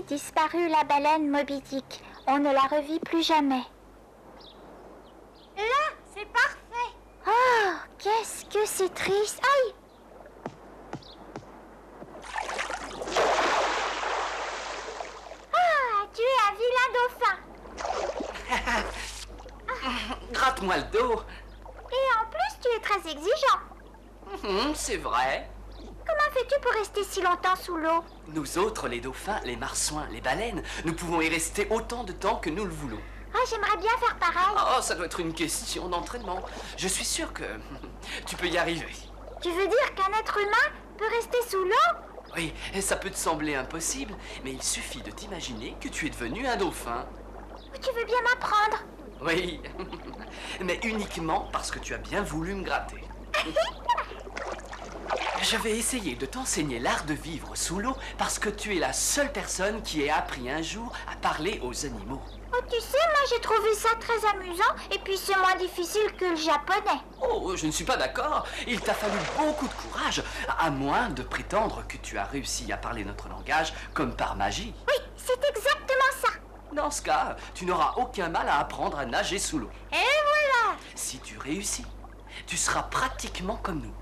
disparut la baleine Moby Dick. On ne la revit plus jamais. Là, c'est parfait. Oh, qu'est-ce que c'est triste. Aïe! Ah, tu es un vilain dauphin. Gratte-moi le dos. Et en plus, tu es très exigeant. C'est vrai. Comment fais-tu pour rester si longtemps sous l'eau? Nous autres, les dauphins, les marsouins, les baleines, nous pouvons y rester autant de temps que nous le voulons. Ah, j'aimerais bien faire pareil. Oh, ça doit être une question d'entraînement. Je suis sûr que tu peux y arriver. Tu veux dire qu'un être humain peut rester sous l'eau? Oui, ça peut te sembler impossible, mais il suffit de t'imaginer que tu es devenu un dauphin. Tu veux bien m'apprendre? Oui, mais uniquement parce que tu as bien voulu me gratter. Je vais essayer de t'enseigner l'art de vivre sous l'eau parce que tu es la seule personne qui ait appris un jour à parler aux animaux. Oh, tu sais, moi j'ai trouvé ça très amusant et puis c'est moins difficile que le japonais. Oh, je ne suis pas d'accord. Il t'a fallu beaucoup de courage, à moins de prétendre que tu as réussi à parler notre langage comme par magie. Oui, c'est exactement ça. Dans ce cas, tu n'auras aucun mal à apprendre à nager sous l'eau. Et voilà. Si tu réussis, tu seras pratiquement comme nous.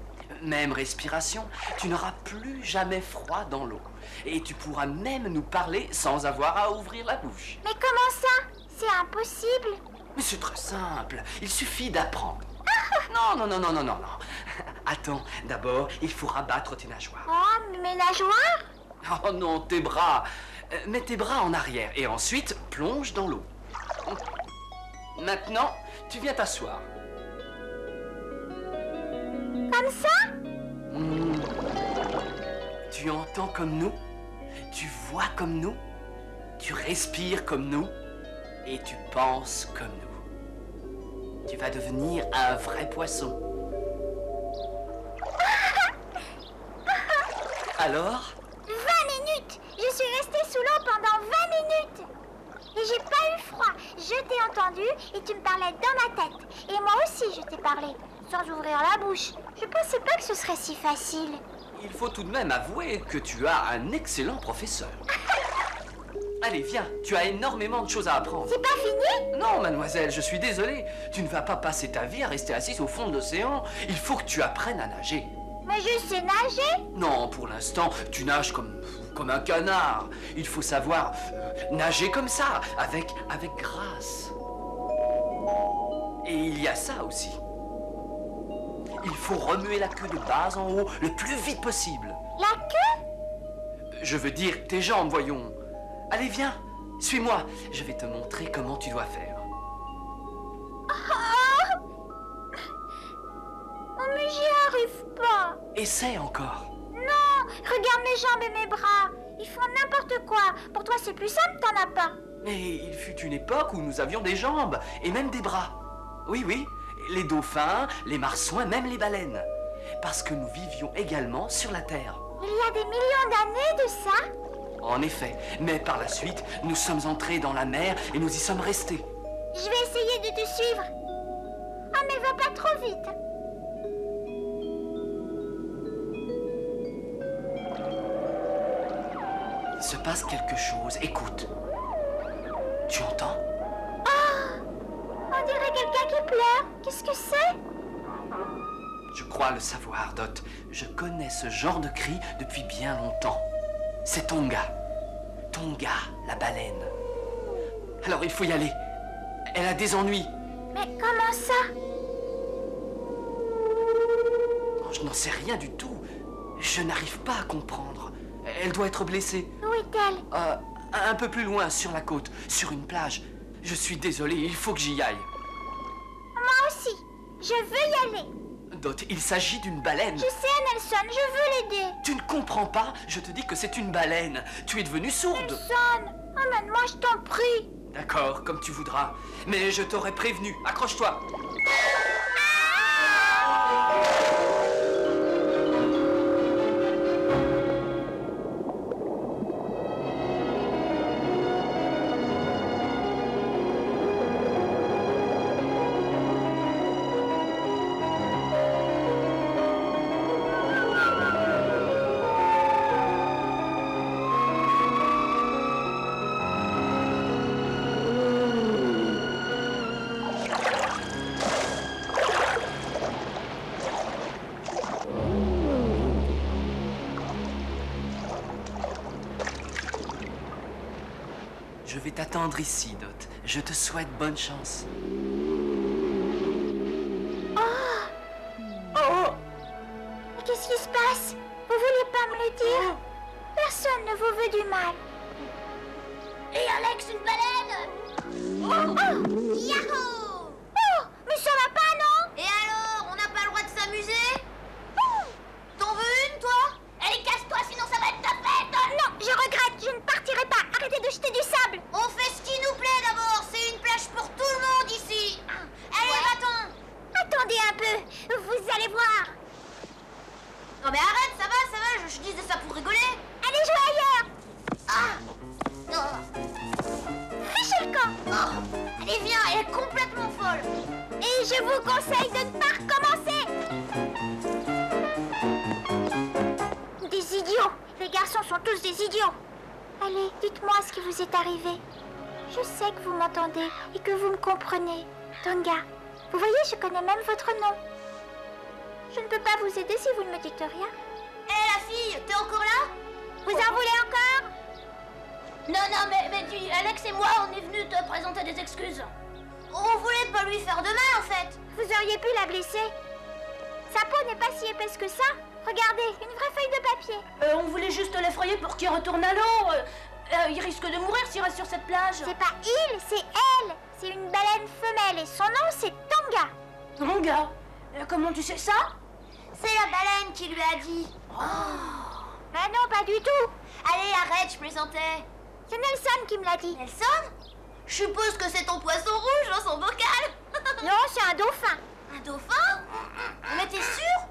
Même respiration, tu n'auras plus jamais froid dans l'eau. Et tu pourras même nous parler sans avoir à ouvrir la bouche. Mais comment ça? C'est impossible. Mais c'est très simple, il suffit d'apprendre. Non. Attends, d'abord, il faut rabattre tes nageoires. Oh, mes nageoires? Oh non, tes bras. Mets tes bras en arrière et ensuite plonge dans l'eau. Maintenant, tu viens t'asseoir. Comme ça? Tu entends comme nous, tu vois comme nous, tu respires comme nous et tu penses comme nous. Tu vas devenir un vrai poisson. Alors? 20 minutes! Je suis restée sous l'eau pendant 20 minutes! Et j'ai pas eu froid. Je t'ai entendu et tu me parlais dans ma tête. Et moi aussi je t'ai parlé, sans ouvrir la bouche. Je pensais pas que ce serait si facile. Il faut tout de même avouer que tu as un excellent professeur. Allez, viens, tu as énormément de choses à apprendre. C'est pas fini? Non, mademoiselle, je suis désolé. Tu ne vas pas passer ta vie à rester assise au fond de l'océan. Il faut que tu apprennes à nager. Mais je sais nager. Non, pour l'instant, tu nages comme un canard. Il faut savoir nager comme ça, avec grâce. Et il y a ça aussi. Il faut remuer la queue de bas en haut le plus vite possible. La queue? Je veux dire tes jambes, voyons. Allez, viens, suis-moi. Je vais te montrer comment tu dois faire. Oh, mais j'y arrive pas. Essaie encore. Non, regarde mes jambes et mes bras. Ils font n'importe quoi. Pour toi, c'est plus simple, t'en as pas. Mais il fut une époque où nous avions des jambes et même des bras. Oui, les dauphins, les marsouins, même les baleines. Parce que nous vivions également sur la Terre. Il y a des millions d'années de ça? En effet, mais par la suite, nous sommes entrés dans la mer et nous y sommes restés. Je vais essayer de te suivre. Ah, mais va pas trop vite. Il se passe quelque chose, écoute. Tu entends? On dirait quelqu'un qui pleure. Qu'est-ce que c'est? Je crois le savoir, Dot. Je connais ce genre de cri depuis bien longtemps. C'est Tonga. Tonga, la baleine. Alors il faut y aller. Elle a des ennuis. Mais comment ça? Oh, je n'en sais rien du tout. Je n'arrive pas à comprendre. Elle doit être blessée. Où est-elle? Un peu plus loin, sur la côte, sur une plage. Je suis désolé, il faut que j'y aille. Moi aussi. Je veux y aller. Dot, il s'agit d'une baleine. Je sais, Nelson, je veux l'aider. Tu ne comprends pas? Je te dis que c'est une baleine. Tu es devenue sourde. Nelson, emmène-moi, je t'en prie. D'accord, comme tu voudras. Mais je t'aurais prévenu. Accroche-toi. Je vais t'attendre ici, Dot. Je te souhaite bonne chance. Oh! Mais qu'est-ce qui se passe? Vous voulez pas me le dire? Personne ne vous veut du mal. Et Alex, une baleine! Oh! Yahoo! Oh! Mais ça va pas, non? Et alors, on n'a pas le droit de s'amuser? T'en veux une, toi? Allez, casse-toi, sinon ça va être ta fête! Non, je regrette, je ne partirai pas. Arrêtez de jeter du sable. On fait ce qui nous plaît d'abord. C'est une plage pour tout le monde ici. Allez, va-t'en. Attendez un peu, vous allez voir. Non mais arrête, ça va, je disais ça pour rigoler. Allez jouer ailleurs. Ah non. Fichez le camp. Oh. Allez viens, elle est complètement folle. Et je vous conseille de ne pas recommencer. Des idiots. Les garçons sont tous des idiots. Allez, dites-moi ce qui vous est arrivé. Je sais que vous m'entendez et que vous me comprenez. Tonga, vous voyez, je connais même votre nom. Je ne peux pas vous aider si vous ne me dites rien. Hé, la fille, t'es encore là? Vous en voulez encore? Non, mais dis, Alex et moi, on est venus te présenter des excuses. On voulait pas lui faire de mal, en fait. Vous auriez pu la blesser. Sa peau n'est pas si épaisse que ça. Regardez, une vraie feuille de papier. On voulait juste l'effrayer pour qu'il retourne à l'eau. Il risque de mourir s'il reste sur cette plage. C'est pas il, c'est elle. C'est une baleine femelle et son nom, c'est Tonga. Tonga? Comment tu sais ça? C'est la baleine qui lui a dit. Oh. Ben non, pas du tout. Allez, arrête, je plaisantais. C'est Nelson qui me l'a dit. Nelson? Je suppose que c'est ton poisson rouge dans son bocal. Non, c'est un dauphin. Un dauphin? Mais t'es sûr?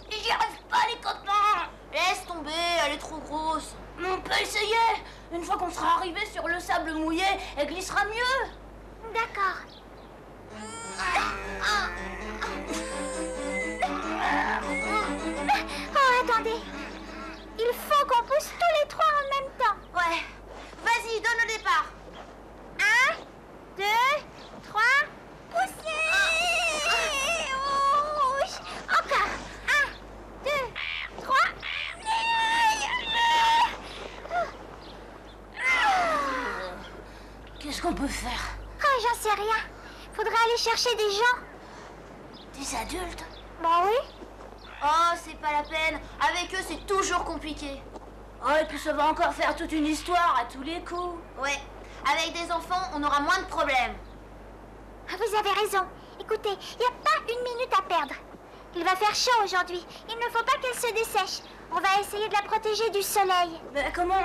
J'y arrive pas, les copains. Laisse tomber, elle est trop grosse. On peut essayer. Une fois qu'on sera arrivé sur le sable mouillé, elle glissera mieux. D'accord. Oh, attendez. Il faut qu'on pousse tous les trois en même temps. Ouais. Vas-y, donne le départ. 1, 2, 3, poussez. Encore. 1, 2, 3. Qu'est-ce qu'on peut faire? Oh, j'en sais rien. Faudrait aller chercher des gens. Des adultes? Bah oui. Oh, c'est pas la peine. Avec eux, c'est toujours compliqué. Oh, et puis ça va encore faire toute une histoire à tous les coups. Ouais. Avec des enfants, on aura moins de problèmes. Vous avez raison. Écoutez, il n'y a pas une minute à perdre. Il va faire chaud aujourd'hui. Il ne faut pas qu'elle se dessèche. On va essayer de la protéger du soleil. Mais comment?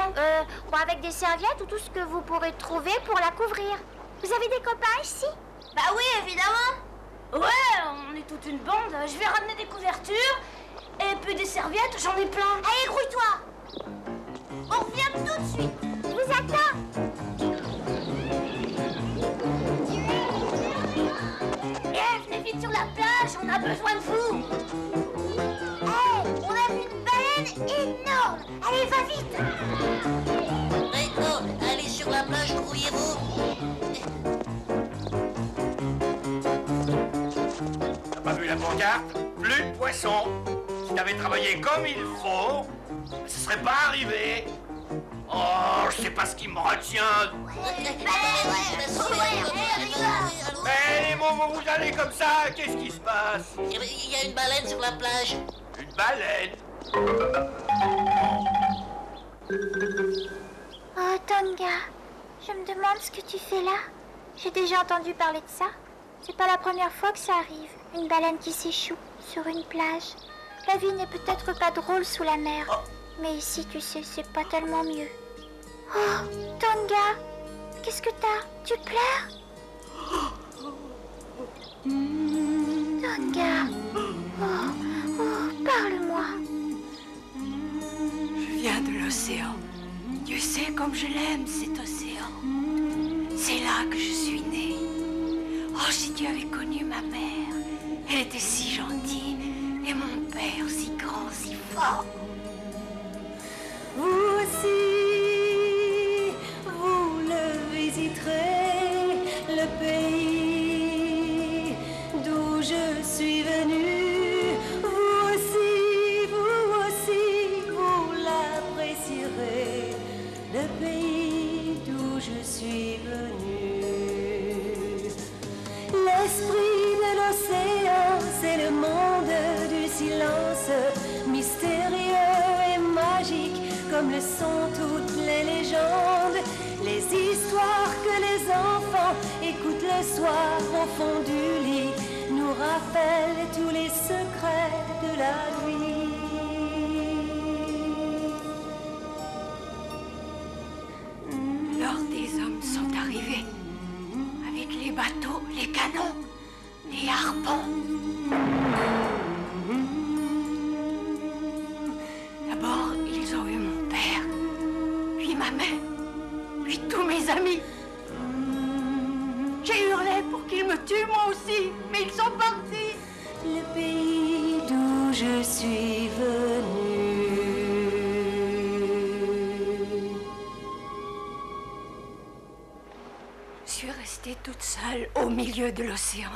Bon, avec des serviettes ou tout ce que vous pourrez trouver pour la couvrir. Vous avez des copains ici? Bah oui, évidemment. Ouais, on est toute une bande. Je vais ramener des couvertures. Et puis des serviettes, j'en ai plein. Allez, grouille-toi. On revient tout de suite. Je vous attends. Venez vite sur la plage, on a besoin de vous. Hey, on a vu une baleine énorme. Allez, va vite. Maintenant, allez sur la plage, grouillez-vous. T'as pas vu la pancarte? Plus de poissons. Si t'avais travaillé comme il faut, ce serait pas arrivé. Oh, je sais pas ce qui me retient. Mais les mômes, vous allez comme ça, qu'est-ce qui se passe? Il y a une baleine sur la plage. Une baleine? Oh, Tonga, je me demande ce que tu fais là. J'ai déjà entendu parler de ça. C'est pas la première fois que ça arrive. Une baleine qui s'échoue sur une plage. La vie n'est peut-être pas drôle sous la mer. Mais ici, tu sais, c'est pas tellement mieux. Oh, Tonga, qu'est-ce que t'as? Tu pleures? Tonga, parle-moi. Je viens de l'océan. Tu sais comme je l'aime, cet océan. C'est là que je suis née. Oh, si tu avais connu ma mère. Elle était si gentille. Et mon père si grand, si fort. Vous aussi, vous le visiterez, le pays d'où je suis venue. Vous aussi, vous l'apprécierez, le pays d'où je sont toutes les légendes, les histoires que les enfants écoutent le soir au fond du lit, nous rappellent tous les secrets de la nuit. Alors des hommes sont arrivés, avec les bateaux, les canons, les harpons. D'abord, ils ont eu mon père, puis ma mère, puis tous mes amis. J'ai hurlé pour qu'ils me tuent moi aussi, mais ils sont partis. Le pays d'où je suis venue. Je suis restée toute seule au milieu de l'océan.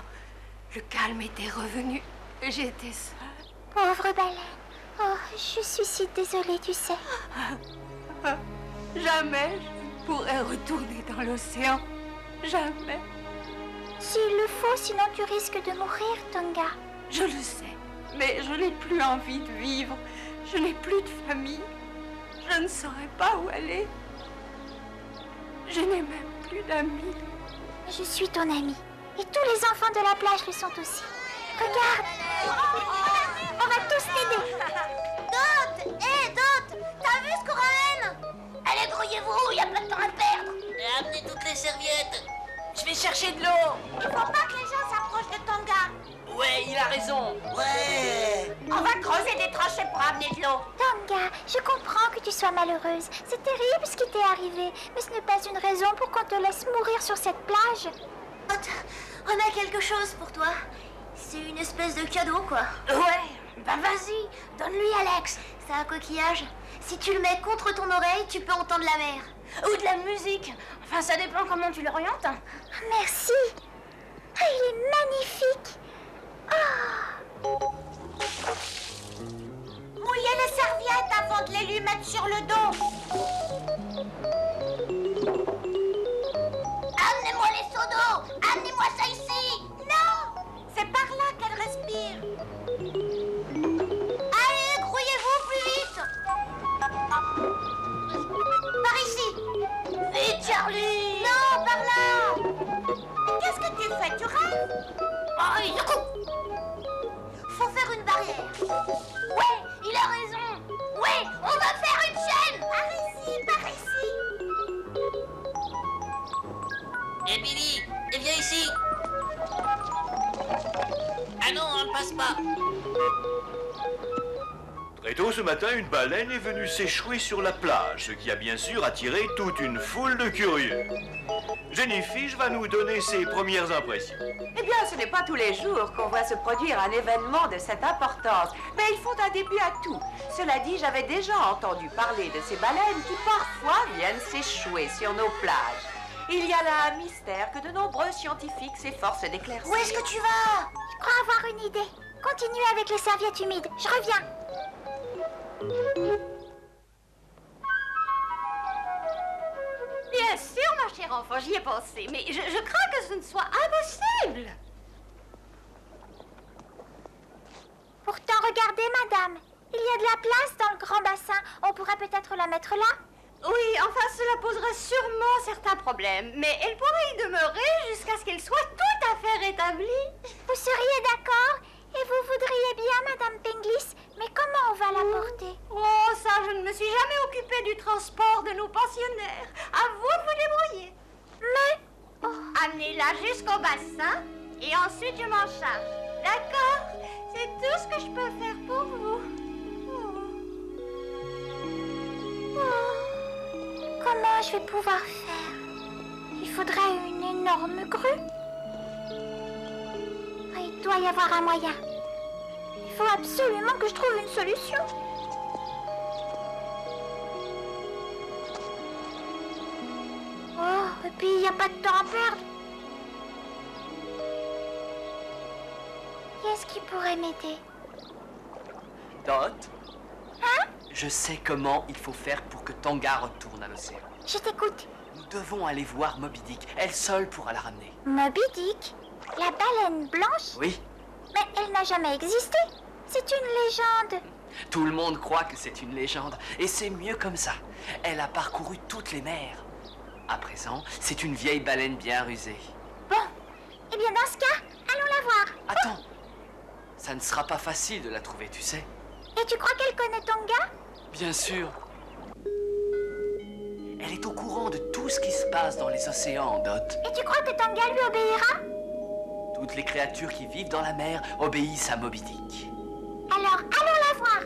Le calme était revenu. J'étais seule. Pauvre baleine. Oh, je suis si désolée, tu sais. Jamais je pourrais retourner dans l'océan. Jamais. S'il le faut, sinon tu risques de mourir, Tonga. Je le sais, mais je n'ai plus envie de vivre. Je n'ai plus de famille. Je ne saurais pas où aller. Je n'ai même plus d'amis. Je suis ton amie. Et tous les enfants de la plage le sont aussi. Regarde. On va tous t'aider. Dot! Hé, Dot! T'as vu ce qu'on ramène? Allez, grouillez-vous, y a pas de temps à perdre! Et amenez toutes les serviettes. Je vais chercher de l'eau. Il faut pas que les gens s'approchent de Tonga. Ouais, il a raison. Ouais. On va creuser des tranchées pour amener de l'eau. Tonga, je comprends que tu sois malheureuse. C'est terrible ce qui t'est arrivé. Mais ce n'est pas une raison pour qu'on te laisse mourir sur cette plage. Dot, on a quelque chose pour toi. C'est une espèce de cadeau, quoi. Ouais, bah vas-y, donne-lui Alex. C'est un coquillage. Si tu le mets contre ton oreille, tu peux entendre la mer. Ou de la musique. Enfin, ça dépend comment tu l'orientes. Hein. Merci. Ah, il est magnifique. Ah. Mouillez les serviettes avant de les lui mettre sur le dos. Amenez-moi les seaux d'eau. Amenez-moi ça ici. Non, c'est par là qu'elle respire. Allez, grouillez-vous plus vite. Par ici. Vite, Charlie. Non, par là. Qu'est-ce que tu fais? Tu rêves? Oh, faut faire une barrière. Ouais, il a raison. Ouais, on va faire une chaîne. Par ici, par ici. Et Billy, et viens ici. Ah non, on ne passe pas. Très tôt ce matin, une baleine est venue s'échouer sur la plage, ce qui a bien sûr attiré toute une foule de curieux. Jennifer va nous donner ses premières impressions. Eh bien, ce n'est pas tous les jours qu'on voit se produire un événement de cette importance, mais ils font un début à tout. Cela dit, j'avais déjà entendu parler de ces baleines qui parfois viennent s'échouer sur nos plages. Il y a là un mystère que de nombreux scientifiques s'efforcent d'éclaircir. Où est-ce que tu vas? Je crois avoir une idée. Continue avec les serviettes humides. Je reviens. Bien sûr, ma chère enfant, j'y ai pensé, mais je crains que ce ne soit impossible. Pourtant, regardez, madame. Il y a de la place dans le grand bassin. On pourrait peut-être la mettre là. Oui, enfin, cela poserait sûrement certains problèmes, mais elle pourrait y demeurer jusqu'à ce qu'elle soit tout à fait rétablie. Vous seriez d'accord? Et vous voudriez bien, madame Penglis, mais comment on va la porter? Oh, ça, je ne me suis jamais occupée du transport de nos pensionnaires. À vous de vous débrouiller. Mais... Amenez-la jusqu'au bassin et ensuite je m'en charge. D'accord? C'est tout ce que je peux faire pour vous. Comment je vais pouvoir faire? Il faudrait une énorme grue. Il doit y avoir un moyen. Il faut absolument que je trouve une solution. Oh, et puis il n'y a pas de temps à perdre. Qui est-ce qui pourrait m'aider? Dot, Hein? je sais comment il faut faire pour que Tonga retourne à l'océan. Je t'écoute. Nous devons aller voir Moby Dick. Elle seule pourra la ramener. Moby Dick? La baleine blanche? Oui, Mais elle n'a jamais existé. C'est une légende. Tout le monde croit que c'est une légende, et c'est mieux comme ça. Elle a parcouru toutes les mers. À présent, c'est une vieille baleine bien rusée. Bon, eh bien dans ce cas, allons la voir. Attends, ça ne sera pas facile de la trouver, tu sais. Et tu crois qu'elle connaît Tonga? Bien sûr. Elle est au courant de tout ce qui se passe dans les océans, Dot. Et tu crois que Tonga lui obéira? Toutes les créatures qui vivent dans la mer obéissent à Moby Dick. Alors, allons la voir.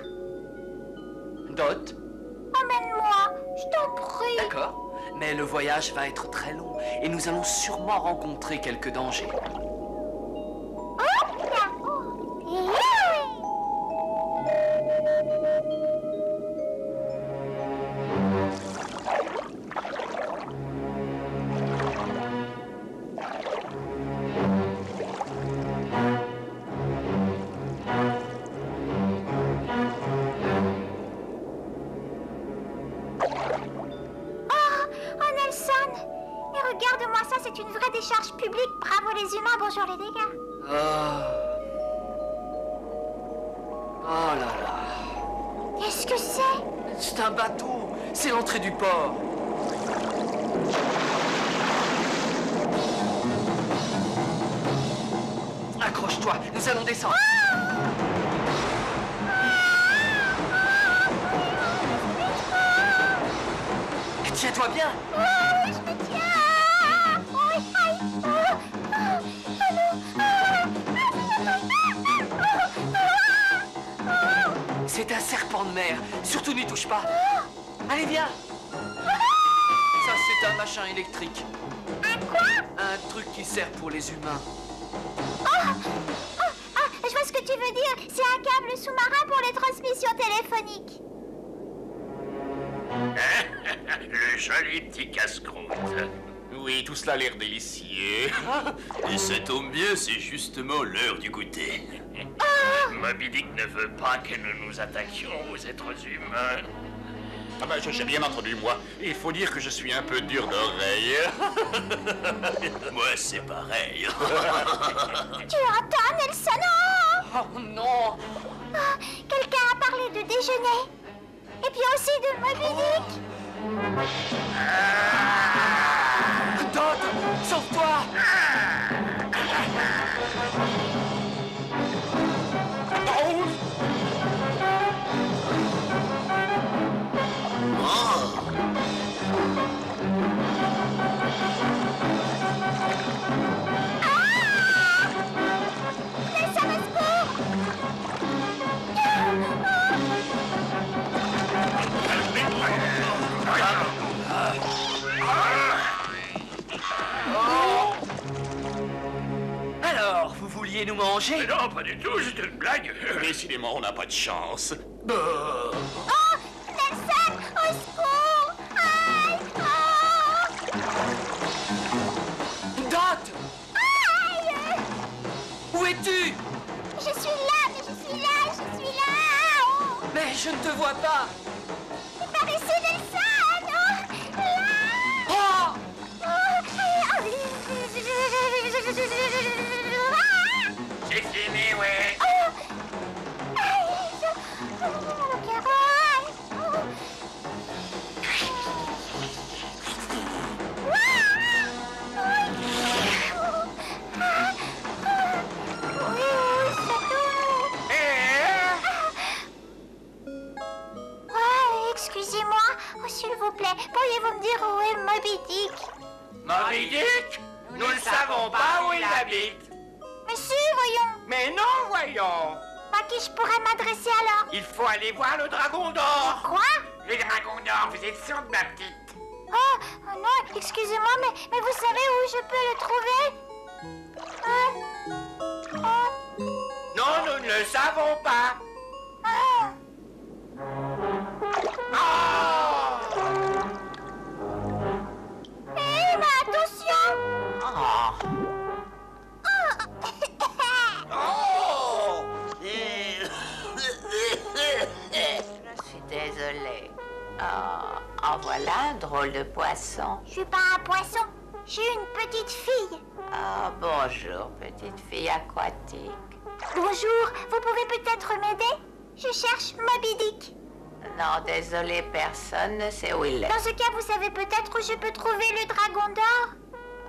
Dot? Emmène-moi, je t'en prie. D'accord, mais le voyage va être très long et nous allons sûrement rencontrer quelques dangers. Oh, là. Oh. Regarde-moi ça, c'est une vraie décharge publique. Bravo les humains, bonjour les dégâts. Oh là là. Qu'est-ce que c'est? C'est un bateau. C'est l'entrée du port. Accroche-toi, nous allons descendre. Tiens-toi bien. Oh, oui, je me tiens. Oh, aïe. C'est un serpent de mer. Surtout n'y touche pas. Allez, viens. Ça, c'est un machin électrique. Un quoi? Un truc qui sert pour les humains. Je vois ce que tu veux dire. C'est un câble sous-marin pour les transmissions téléphoniques. Le joli petit casse-croûte. Oui, tout cela a l'air délicieux. Et ça tombe bien, c'est justement l'heure du goûter. Moby Dick ne veut pas que nous nous attaquions aux êtres humains. Ah ben, je n'ai rien entendu, moi. Il faut dire que je suis un peu dur d'oreille. Moi, c'est pareil. Tu entends, Nelson? Oh non. Quelqu'un a parlé de déjeuner. Et puis aussi de Moby Dick. Dot, sauve-toi. Nelson, au secours. Alors, vous vouliez nous manger? Mais non, pas du tout, c'était une blague. Décidément, on n'a pas de chance. Oh, Nelson, au secours. Aïe. Dot! Aïe. Où es-tu? Je suis là, mais je suis là, je suis là. Mais je ne te vois pas. Par ici, Nelson. Là. Oh! C'est fini, ouais. Excusez-moi, s'il vous plaît, pourriez-vous me dire où est Moby Dick? Moby Dick? Nous ne savons pas où il habite. Mais si, voyons. Mais non, voyons. À qui je pourrais m'adresser alors? Il faut aller voir le dragon d'or. Quoi? Le dragon d'or, vous êtes sûre de ma petite? Oh non, excusez-moi, mais vous savez où je peux le trouver? Non, nous ne le savons pas. Mais attention! Je suis désolée. En voilà un drôle de poisson. Je suis pas un poisson, je suis une petite fille. Bonjour, petite fille aquatique. Bonjour, vous pouvez peut-être m'aider? Je cherche Moby Dick. Non, désolé, personne ne sait où il est. Dans ce cas, vous savez peut-être où je peux trouver le dragon d'or?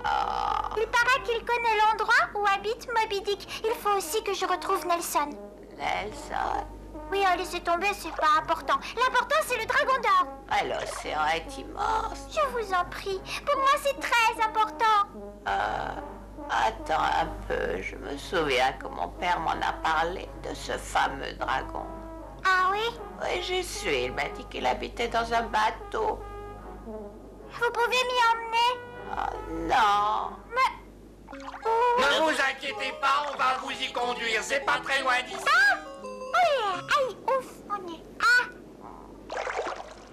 Oh, Il paraît qu'il connaît l'endroit où habite Moby Dick. Il faut aussi que je retrouve Nelson. Nelson. Oui, laissez tomber, c'est pas important. L'important, c'est le dragon d'or. Ah, l'océan est immense. Je vous en prie. Pour moi, c'est très important. Attends un peu, je me souviens que mon père m'en a parlé de ce fameux dragon. Ah oui? Oui, j'y suis. Il m'a dit qu'il habitait dans un bateau. Vous pouvez m'y emmener? Oh, non. Mais... Ne vous inquiétez pas, on va vous y conduire. C'est pas très loin d'ici. Ah! Oui, aïe, ouf, on y est. Ah!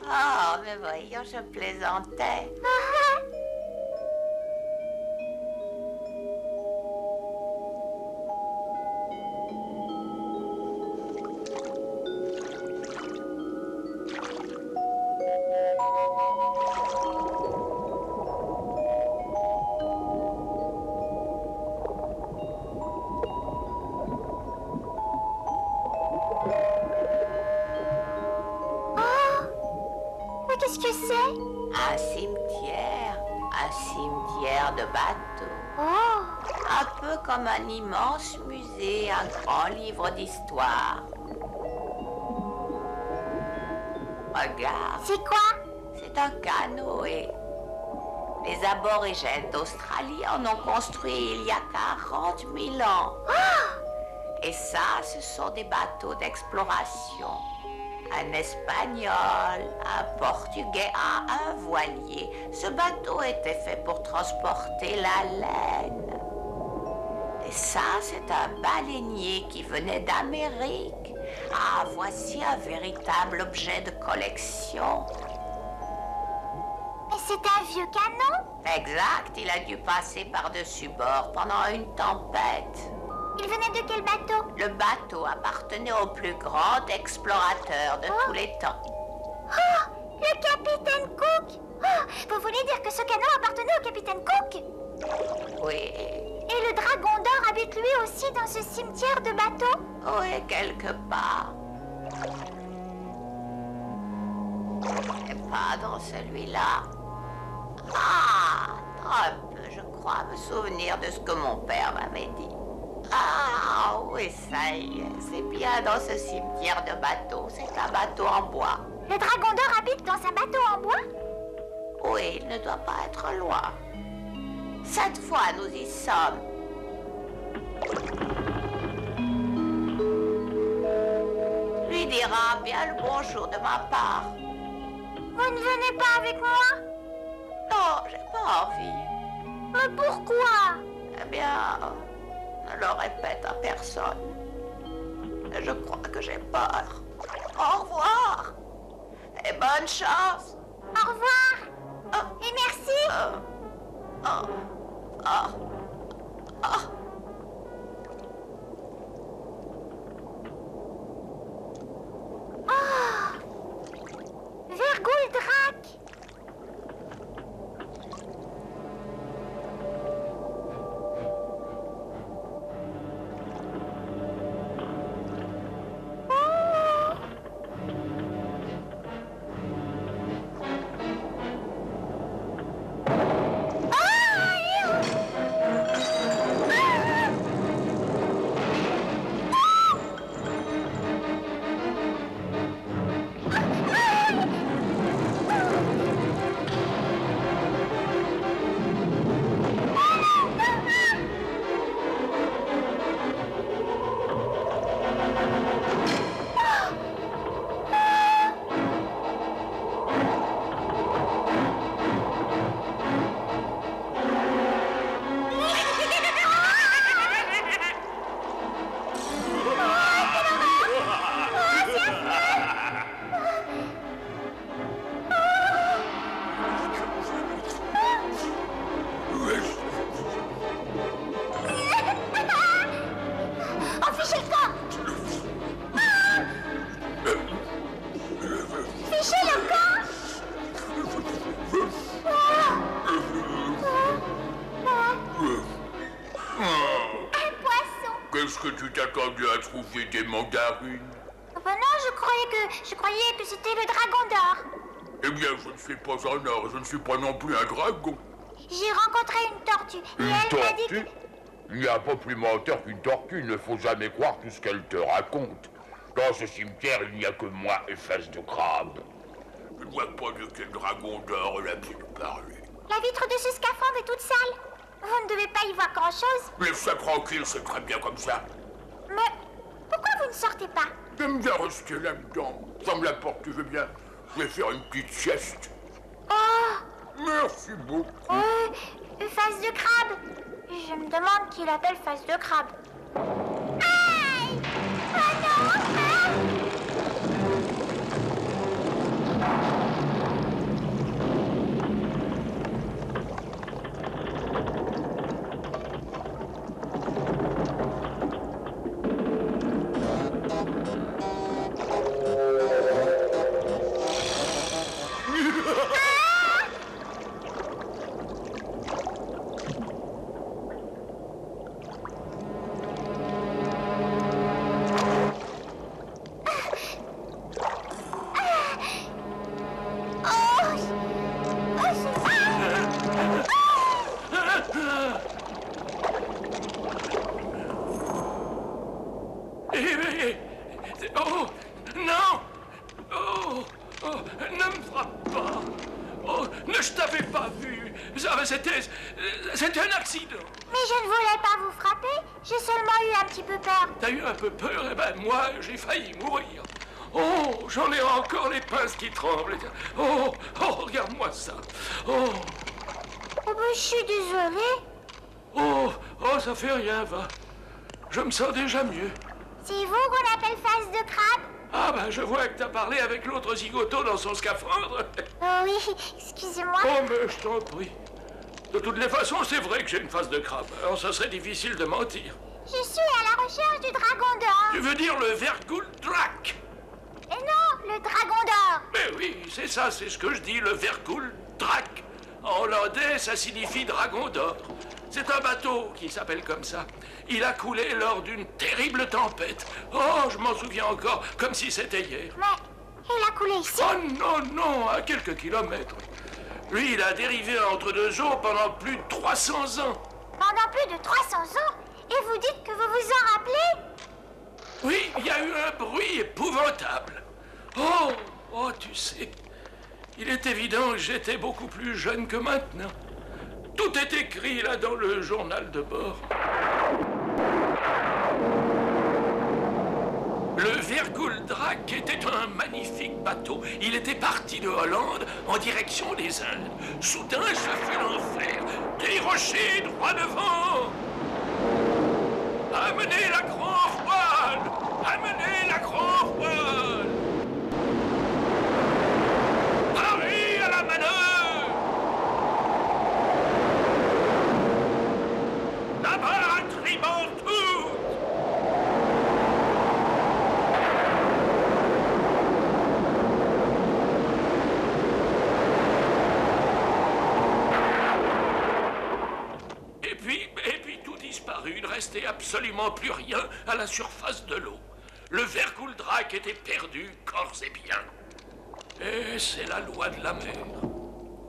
Oh, mais voyons, je plaisantais. Qu'est-ce que c'est? Un cimetière de bateaux. Oh! Un peu comme un immense musée, un grand livre d'histoire. Regarde, C'est quoi? c'est un canoë. Les aborigènes d'Australie en ont construit il y a 40 000 ans. Et ça, ce sont des bateaux d'exploration. Un espagnol, un portugais, un voilier. Ce bateau était fait pour transporter la laine. Et ça, c'est un baleinier qui venait d'Amérique. Ah, voici un véritable objet de collection. Mais c'est un vieux canon? Exact, il a dû passer par-dessus bord pendant une tempête. Il venait de quel bateau? Le bateau appartenait au plus grand explorateur de tous les temps. Oh! Le capitaine Cook! Oh! Vous voulez dire que ce canon appartenait au capitaine Cook? Oui, Et le dragon d'or habite lui aussi dans ce cimetière de bateaux? oui, quelque part. Et pas dans celui-là. Ah, un peu, je crois me souvenir de ce que mon père m'avait dit. Ah, oui, ça y est, c'est bien dans ce cimetière de bateaux. C'est un bateau en bois. Le dragon d'or habite dans un bateau en bois? Oui, il ne doit pas être loin. Cette fois, nous y sommes. Lui dira bien le bonjour de ma part. Vous ne venez pas avec moi? Non, j'ai pas envie. Mais pourquoi? Eh bien, ne le répète à personne. Je crois que j'ai peur. Au revoir. Et bonne chance. Au revoir. Oh. Et merci. Vergouldrak. Qu'est-ce que tu t'attendais à trouver des mandarines? Ben non, je croyais que c'était le dragon d'or. Eh bien, je ne suis pas un or, je ne suis pas non plus un dragon. J'ai rencontré une tortue et elle m'a dit que... Il n'y a pas plus menteur qu'une tortue, il ne faut jamais croire tout ce qu'elle te raconte. Dans ce cimetière, il n'y a que moi et Face de Crabe. Je ne vois pas de quel dragon d'or elle a pu nous parler. La vitre de ce scaphandre est toute sale. Vous ne devez pas y voir grand-chose. Laisse ça tranquille, c'est très bien comme ça. Mais pourquoi vous ne sortez pas? J'aime bien rester là-dedans. Ferme la porte, tu veux bien? Je vais faire une petite sieste. Oh! Merci beaucoup. Face de Crabe. Je me demande qui l'appelle Face de Crabe. Aïe! Oh non! Ah! Oh, non! Oh, ne me frappe pas! Oh, je t'avais pas vu! C'était un accident! Mais je ne voulais pas vous frapper, j'ai seulement eu un petit peu peur. T'as eu un peu peur? Eh ben, moi, j'ai failli mourir! Oh, j'en ai encore les pinces qui tremblent! Oh, regarde-moi ça! Oh, ben, je suis désolée. oh, ça fait rien, va! Je me sens déjà mieux! C'est vous qu'on appelle Face de Crabe? Ah ben, je vois que t'as parlé avec l'autre zigoto dans son scaphandre. Oh oui, excusez-moi. Oh, mais je t'en prie. De toutes les façons, c'est vrai que j'ai une face de crabe. Alors, ça serait difficile de mentir. Je suis à la recherche du dragon d'or. Tu veux dire le Verguldraak? Et non, le dragon d'or. Mais oui, c'est ça, c'est ce que je dis, le Verguldraak. En hollandais, ça signifie dragon d'or. C'est un bateau qui s'appelle comme ça. Il a coulé lors d'une terrible tempête. Oh, je m'en souviens encore, comme si c'était hier. Mais il a coulé ici. Oh non, à quelques kilomètres. Lui, il a dérivé entre deux eaux pendant plus de 300 ans. Pendant plus de 300 ans? Et vous dites que vous vous en rappelez? Oui, il y a eu un bruit épouvantable. Oh, tu sais, il est évident que j'étais beaucoup plus jeune que maintenant. Tout est écrit là dans le journal de bord. Le Verguldraak était un magnifique bateau. Il était parti de Hollande en direction des Indes. Soudain, ce fut l'enfer. Des rochers droit devant. Amenez la grand voile! Amenez la grand voile! Paris à la manœuvre! Là-bas, à tribord tout! Et puis tout disparut. Il ne restait absolument plus rien à la surface de l'eau. Le Verguldraak était perdu, corps et bien. Et c'est la loi de la mer.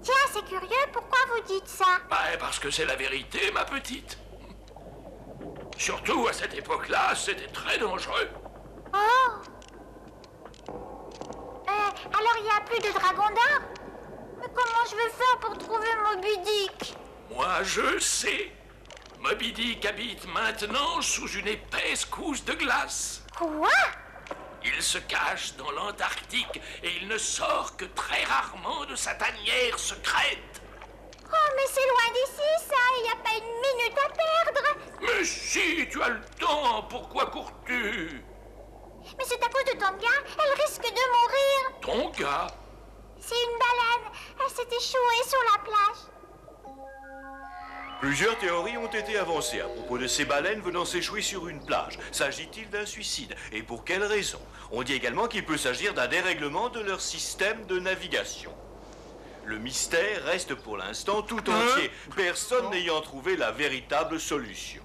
Tiens, c'est curieux, pourquoi vous dites ça? Parce que c'est la vérité, ma petite. Surtout à cette époque-là, c'était très dangereux. Oh! Alors il n'y a plus de dragon d'or? Mais comment je vais faire pour trouver Moby Dick? Moi, je sais. Moby Dick habite maintenant sous une épaisse couche de glace. Quoi? Il se cache dans l'Antarctique et il ne sort que très rarement de sa tanière secrète. Oh, mais c'est loin d'ici, ça. Il n'y a pas une minute à perdre. Mais si, tu as le temps. Pourquoi cours-tu? Mais c'est à cause de Tonga. Elle risque de mourir. Tonga? C'est une baleine. Elle s'est échouée sur la plage. Plusieurs théories ont été avancées à propos de ces baleines venant s'échouer sur une plage. S'agit-il d'un suicide? Et pour quelle raison? On dit également qu'il peut s'agir d'un dérèglement de leur système de navigation. Le mystère reste pour l'instant tout entier, personne n'ayant trouvé la véritable solution.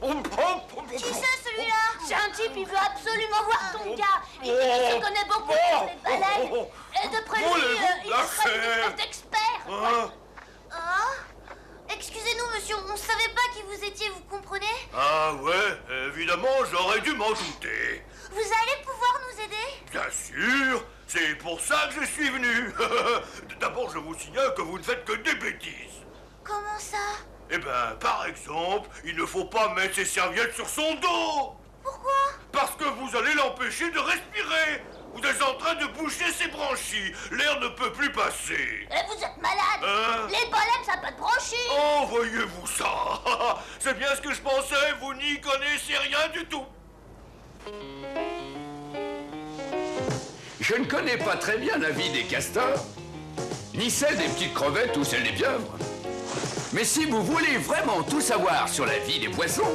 Qui c'est celui-là? C'est un type, il veut absolument voir ton gars. Il se connaît beaucoup sur les baleines. Et d'après lui, il serait une espèce d'expert. Excusez-nous, monsieur, on savait pas qui vous étiez, vous comprenez? Ah ouais, évidemment, j'aurais dû m'en douter. Vous allez pouvoir nous aider? Bien sûr, c'est pour ça que je suis venu. D'abord, je vous signale que vous ne faites que des bêtises. Comment ça? Eh ben, par exemple, il ne faut pas mettre ses serviettes sur son dos. Pourquoi? Parce que vous allez l'empêcher de respirer. Vous êtes en train de boucher ses branchies. L'air ne peut plus passer. Et vous êtes malade. Hein? Les baleines, ça n'a pas de branchies. Oh, voyez-vous ça? C'est bien ce que je pensais, vous n'y connaissez rien du tout. Je ne connais pas très bien la vie des castors, ni celle des petites crevettes ou celle des pieuvres. Mais si vous voulez vraiment tout savoir sur la vie des poissons,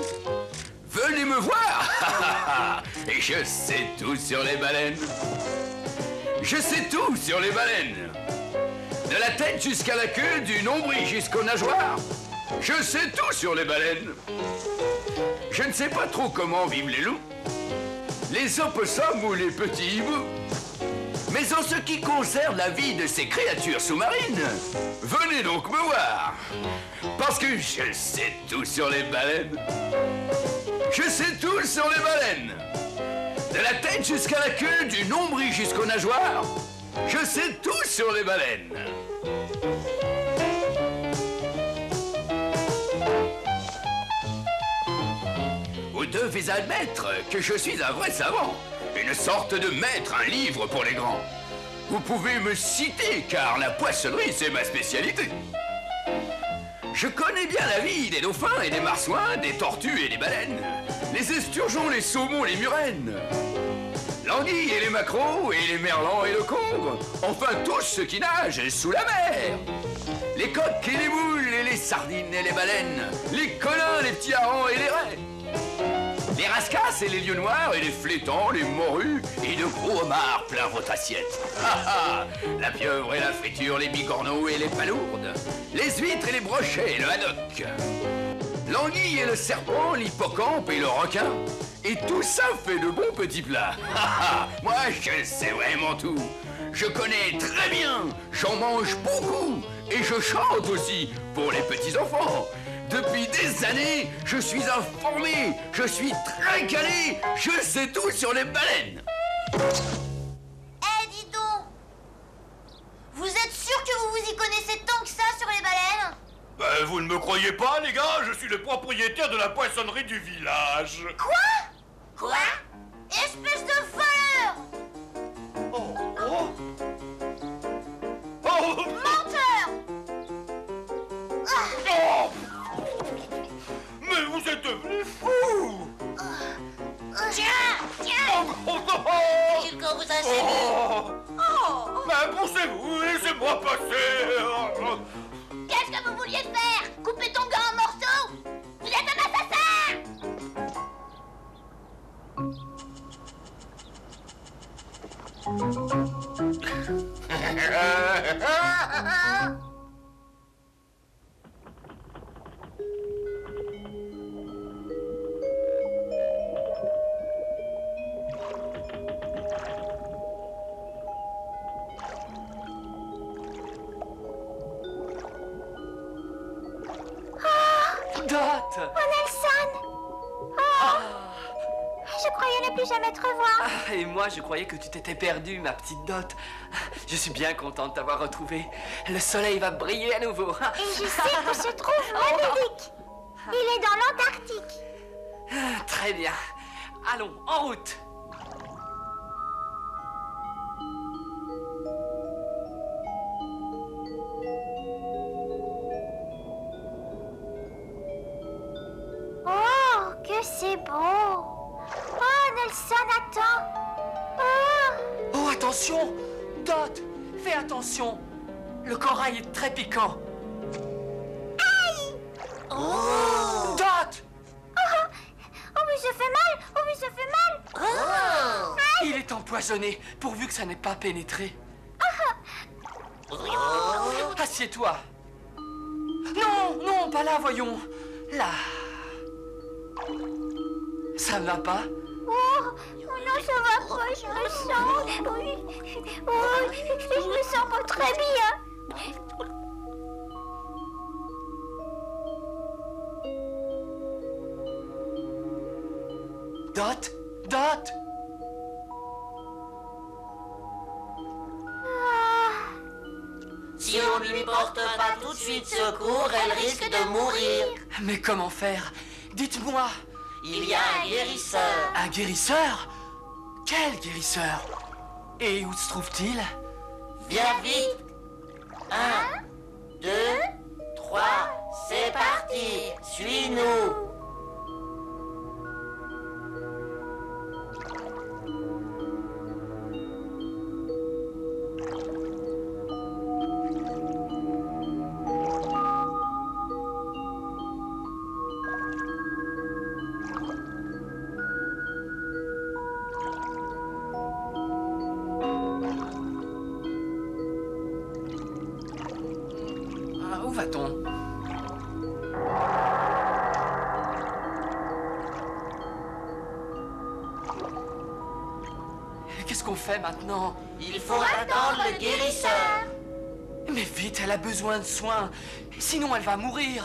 venez me voir. Et je sais tout sur les baleines. Je sais tout sur les baleines. De la tête jusqu'à la queue, du nombril jusqu'aux nageoires. Je sais tout sur les baleines. Je ne sais pas trop comment vivent les loups, les opossums ou les petits hiboux. Mais en ce qui concerne la vie de ces créatures sous-marines, venez donc me voir. Parce que je sais tout sur les baleines. Je sais tout sur les baleines. De la tête jusqu'à la queue, du nombril jusqu'aux nageoires. Je sais tout sur les baleines. Vous devez admettre que je suis un vrai savant. Une sorte de maître, un livre pour les grands. Vous pouvez me citer, car la poissonnerie, c'est ma spécialité. Je connais bien la vie des dauphins et des marsouins, des tortues et des baleines, les esturgeons, les saumons, les murènes, l'anguille et les maquereaux et les merlans et le congre, enfin tous ceux qui nagent sous la mer. Les coques et les moules et les sardines et les baleines, les colins, les petits harengs et les raies. Les rascasses et les lieux noirs et les flétans, les morues et de gros homards plein votre assiette. La pieuvre et la friture, les bigorneaux et les palourdes, les huîtres et les brochets et le haddock, l'anguille et le serpent, l'hippocampe et le requin. Et tout ça fait de bons petits plats. Moi, je sais vraiment tout. Je connais très bien, j'en mange beaucoup et je chante aussi pour les petits-enfants. Depuis des années, je suis informé, je suis très calé, je sais tout sur les baleines. Eh, dis donc! Vous êtes sûr que vous vous y connaissez tant que ça sur les baleines? Ben, vous ne me croyez pas, les gars? Je suis le propriétaire de la poissonnerie du village. Quoi? Espèce de voleur! Menteur! Mais vous êtes devenus fous! Tiens! J'ai le corps vous a séduit. Ben, poussez-vous, laissez-moi passer! Qu'est-ce que vous vouliez faire? Couper ton gars en morceaux? Vous êtes un assassin! Dot! Oh, Nelson! Oh! Je croyais ne plus jamais te revoir. Ah, et moi, je croyais que tu t'étais perdue, ma petite Dot. Je suis bien content de t'avoir retrouvée. Le soleil va briller à nouveau. Et je sais où se trouve Moby-Dick. Il est dans l'Antarctique. Très bien. Allons, en route. Oh, que c'est beau. Oh, Nelson, attends. Oh. Oh, attention! Dot, fais attention. Le corail est très piquant. Aïe! Oh! Dot! Oh, mais ça fait mal. Oh, mais ça fait mal. Il est empoisonné, pourvu que ça n'ait pas pénétré. Assieds-toi. Non, non, pas là, voyons. Là. Ça ne va pas? Oh non, ça va pas, je me sens... Oui. Oh, je me sens pas très bien. Dot? Dot? Si on ne lui porte pas tout de suite secours, elle risque de mourir. Mais comment faire? Dites-moi. Il y a un guérisseur. Un guérisseur? Quel guérisseur? Et où se trouve-t-il? Viens vite. 1, 2, 3, c'est parti. Suis-nous. Où va-t-on? Qu'est-ce qu'on fait maintenant? Il faut attendre le guérisseur. Mais vite, elle a besoin de soins. Sinon, elle va mourir.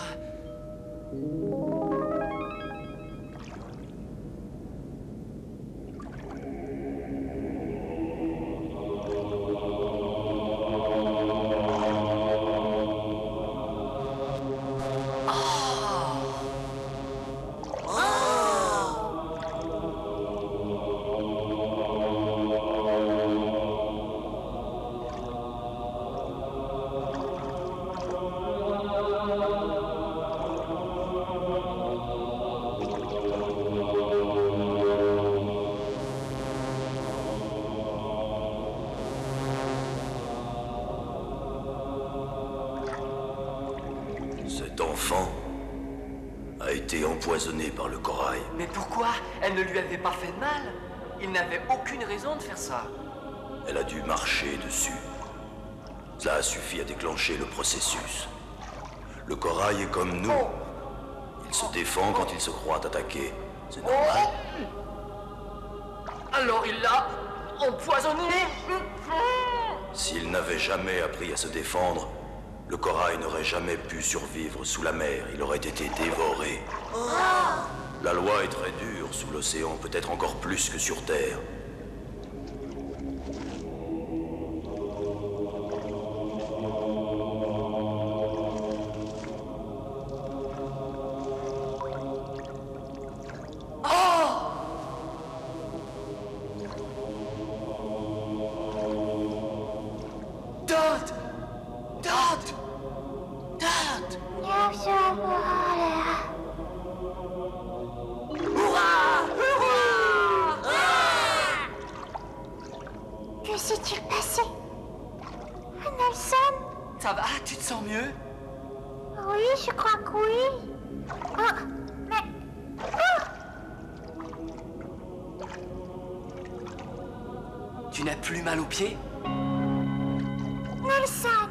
Cet enfant a été empoisonné par le corail. Mais pourquoi? Elle ne lui avait pas fait de mal. Il n'avait aucune raison de faire ça. Elle a dû marcher dessus. Cela a suffi à déclencher le processus. Le corail est comme nous. Il se défend quand il se croit attaqué. C'est normal. Alors il l'a empoisonné. S'il n'avait jamais appris à se défendre, le corail n'aurait jamais pu survivre sous la mer. Il aurait été dévoré. La loi est très dure sous l'océan, peut-être encore plus que sur Terre. Dot! Dot! Dot! Que s'est-il passé? Nelson? Ça va? Tu te sens mieux? Oui, je crois que oui. Oh, mais... Tu n'as plus mal aux pieds? Nelson!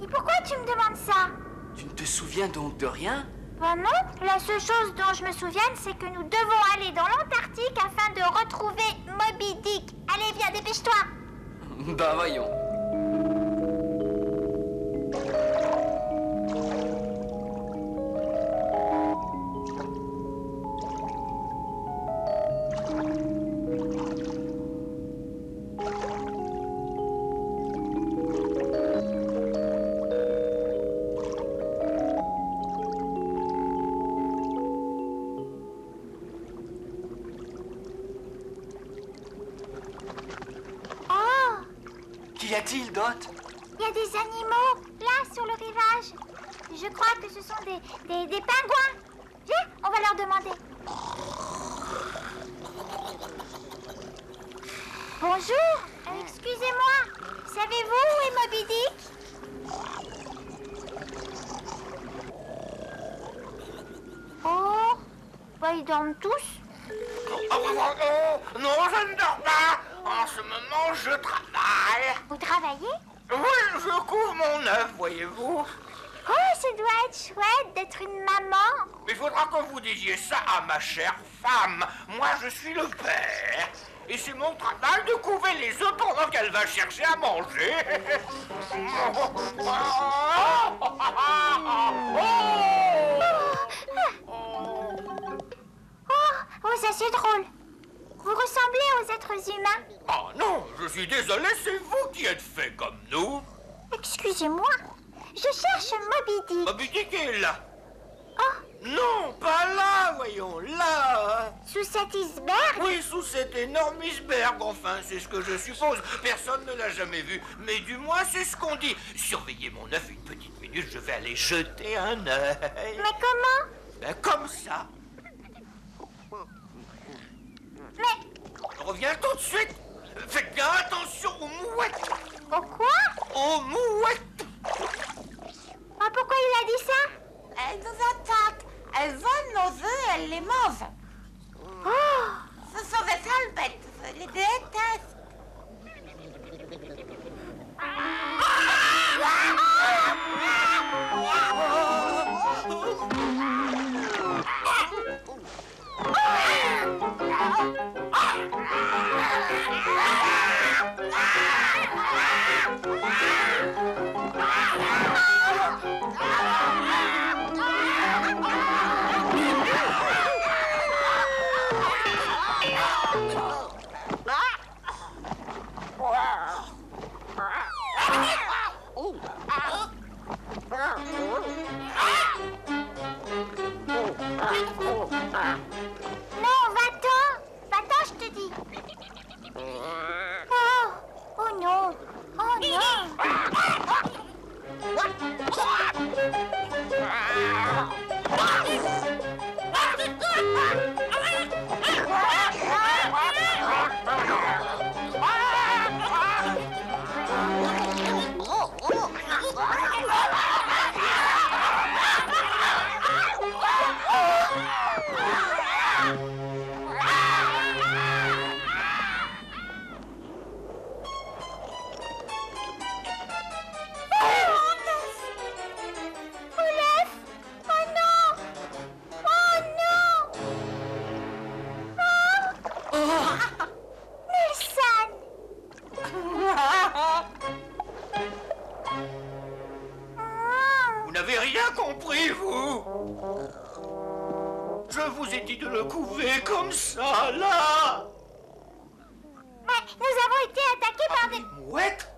Et pourquoi tu me demandes ça? Tu ne te souviens donc de rien? Ben non, la seule chose dont je me souviens, c'est que nous devons aller dans l'Antarctique afin de retrouver Moby Dick. Allez, viens, dépêche-toi! Bah voyons. Qu'y a-t-il, Dot? Il y a des animaux, là, sur le rivage. Je crois que ce sont des pingouins. Viens, on va leur demander. Bonjour, excusez-moi. Savez-vous où est Moby Dick? Oh, bah ils dorment tous. Non, je ne dors pas. En ce moment, je travaille. Vous travaillez? Oui, je couvre mon œuf, voyez-vous. Oh, ça doit être chouette d'être une maman. Mais il faudra que vous disiez ça à ma chère femme. Moi, je suis le père. Et c'est mon travail de couver les œufs pendant qu'elle va chercher à manger. Oh, ça c'est drôle. Vous ressemblez aux êtres humains. Oh non, je suis désolé, c'est vous qui êtes fait comme nous. Excusez-moi, je cherche Moby Dick. Moby Dick est là. Oh, Non, pas là, voyons, là. sous cet iceberg. Oui, sous cet énorme iceberg, enfin, c'est ce que je suppose. Personne ne l'a jamais vu, mais du moins, c'est ce qu'on dit. Surveillez mon œuf une petite minute, je vais aller jeter un œil. Mais comment? Ben, comme ça. Mais Reviens tout de suite. Faites bien attention aux mouettes. au quoi? Aux mouettes. Ah, pourquoi il a dit ça? Elles nous attaquent. Elles volent nos œufs et elles les mangent. Oh, Ce sont des sales bêtes. Je les déteste. non, va-t'en. Va-t'en, je te dis. Oh, oh non. Oh non. Olaf! Oh non! Oh non! Oh! Nelson! Vous n'avez rien compris, vous. Je vous ai dit de le couver comme ça, là. Mais nous avons été attaqués par des... Mouettes.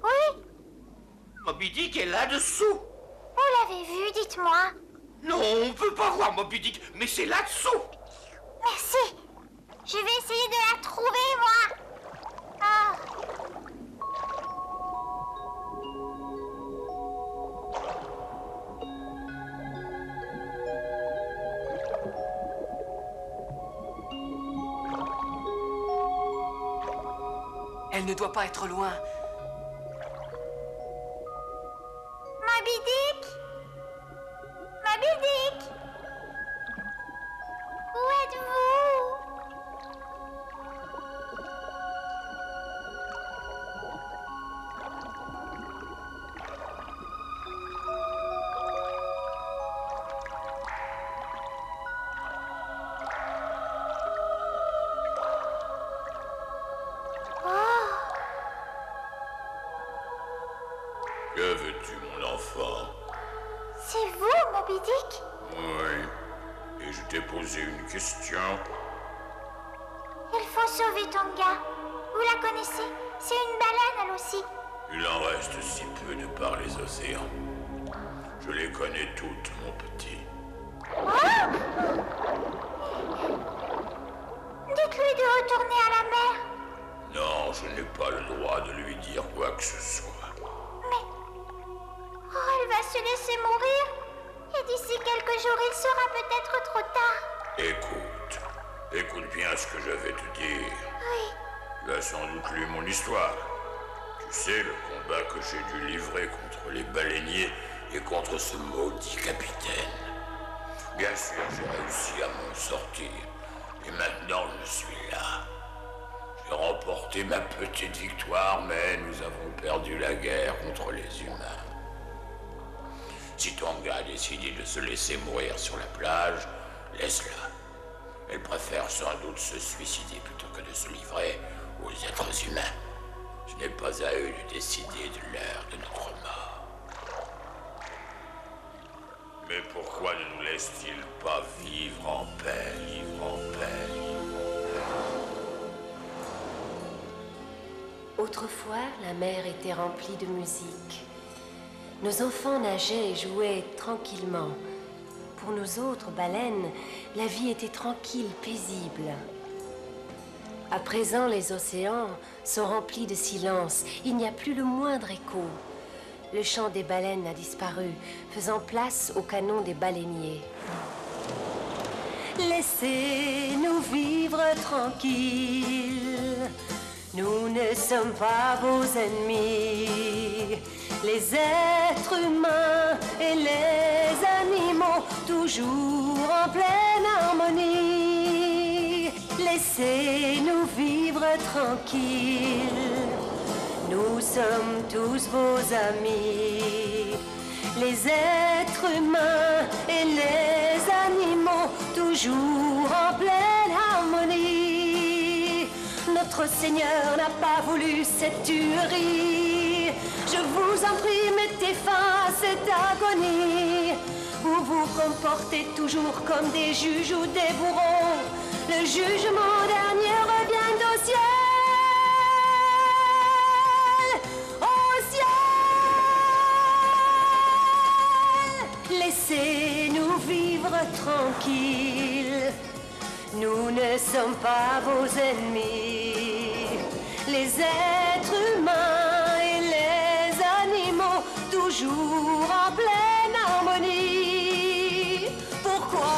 Oui, Moby Dick est là-dessous. vous l'avez vu, dites-moi. Non, on peut pas voir Moby Dick, mais c'est là-dessous. Merci. Je vais essayer de la trouver, moi. Ah. Elle ne doit pas être loin. Moby Dick? Moby Dick? Où êtes-vous? Que veux-tu, mon enfant? C'est vous, Moby Dick? Oui. Et je t'ai posé une question. Il faut sauver Tonga. Vous la connaissez? C'est une baleine, elle aussi. Il en reste si peu de par les océans. Je les connais toutes, mon petit. Dites-lui de retourner à la mer. Non, je n'ai pas le droit de lui dire quoi que ce soit. Mais... Oh, elle va se laisser mourir. Et d'ici quelques jours, il sera peut-être trop tard. Écoute bien ce que je vais te dire. Oui. Tu as sans doute lu mon histoire. Tu sais, le combat que j'ai dû livrer contre les baleiniers et contre ce maudit capitaine. Bien sûr, j'ai réussi à m'en sortir. Et maintenant, je suis là. J'ai remporté ma petite victoire, mais nous avons perdu la guerre contre les humains. Si Tonga a décidé de se laisser mourir sur la plage, laisse-la. Elle préfère sans doute se suicider plutôt que de se livrer aux êtres humains. Ce n'est pas à eux de décider de l'heure de notre mort. Mais pourquoi ne nous laisse-t-il pas vivre en paix, vivre en paix? Autrefois, la mer était remplie de musique. Nos enfants nageaient et jouaient tranquillement. Pour nous autres baleines, la vie était tranquille, paisible. À présent, les océans sont remplis de silence. Il n'y a plus le moindre écho. Le chant des baleines a disparu, faisant place au canon des baleiniers. Laissez-nous vivre tranquilles. Nous ne sommes pas vos ennemis. Les êtres humains et les animaux, toujours en pleine harmonie. Laissez-nous vivre tranquilles. Nous sommes tous vos amis. Les êtres humains et les animaux, toujours en pleine harmonie. Notre Seigneur n'a pas voulu cette tuerie. Je vous en prie, mettez fin à cette agonie. Vous vous comportez toujours comme des juges ou des bourreaux. Le jugement dernier revient au ciel. Au ciel. Laissez-nous vivre tranquilles. Nous ne sommes pas vos ennemis. Les êtres humains et les animaux, toujours en pleine harmonie. Pourquoi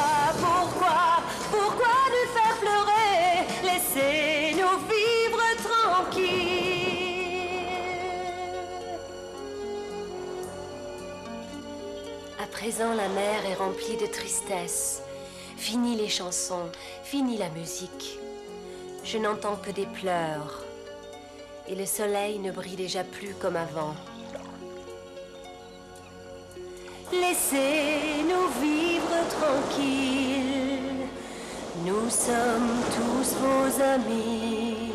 nous faire pleurer? Laissez-nous vivre tranquilles. À présent, la mer est remplie de tristesse. Fini les chansons, fini la musique. Je n'entends que des pleurs. Et le soleil ne brille déjà plus comme avant. Laissez-nous vivre tranquilles. Nous sommes tous vos amis.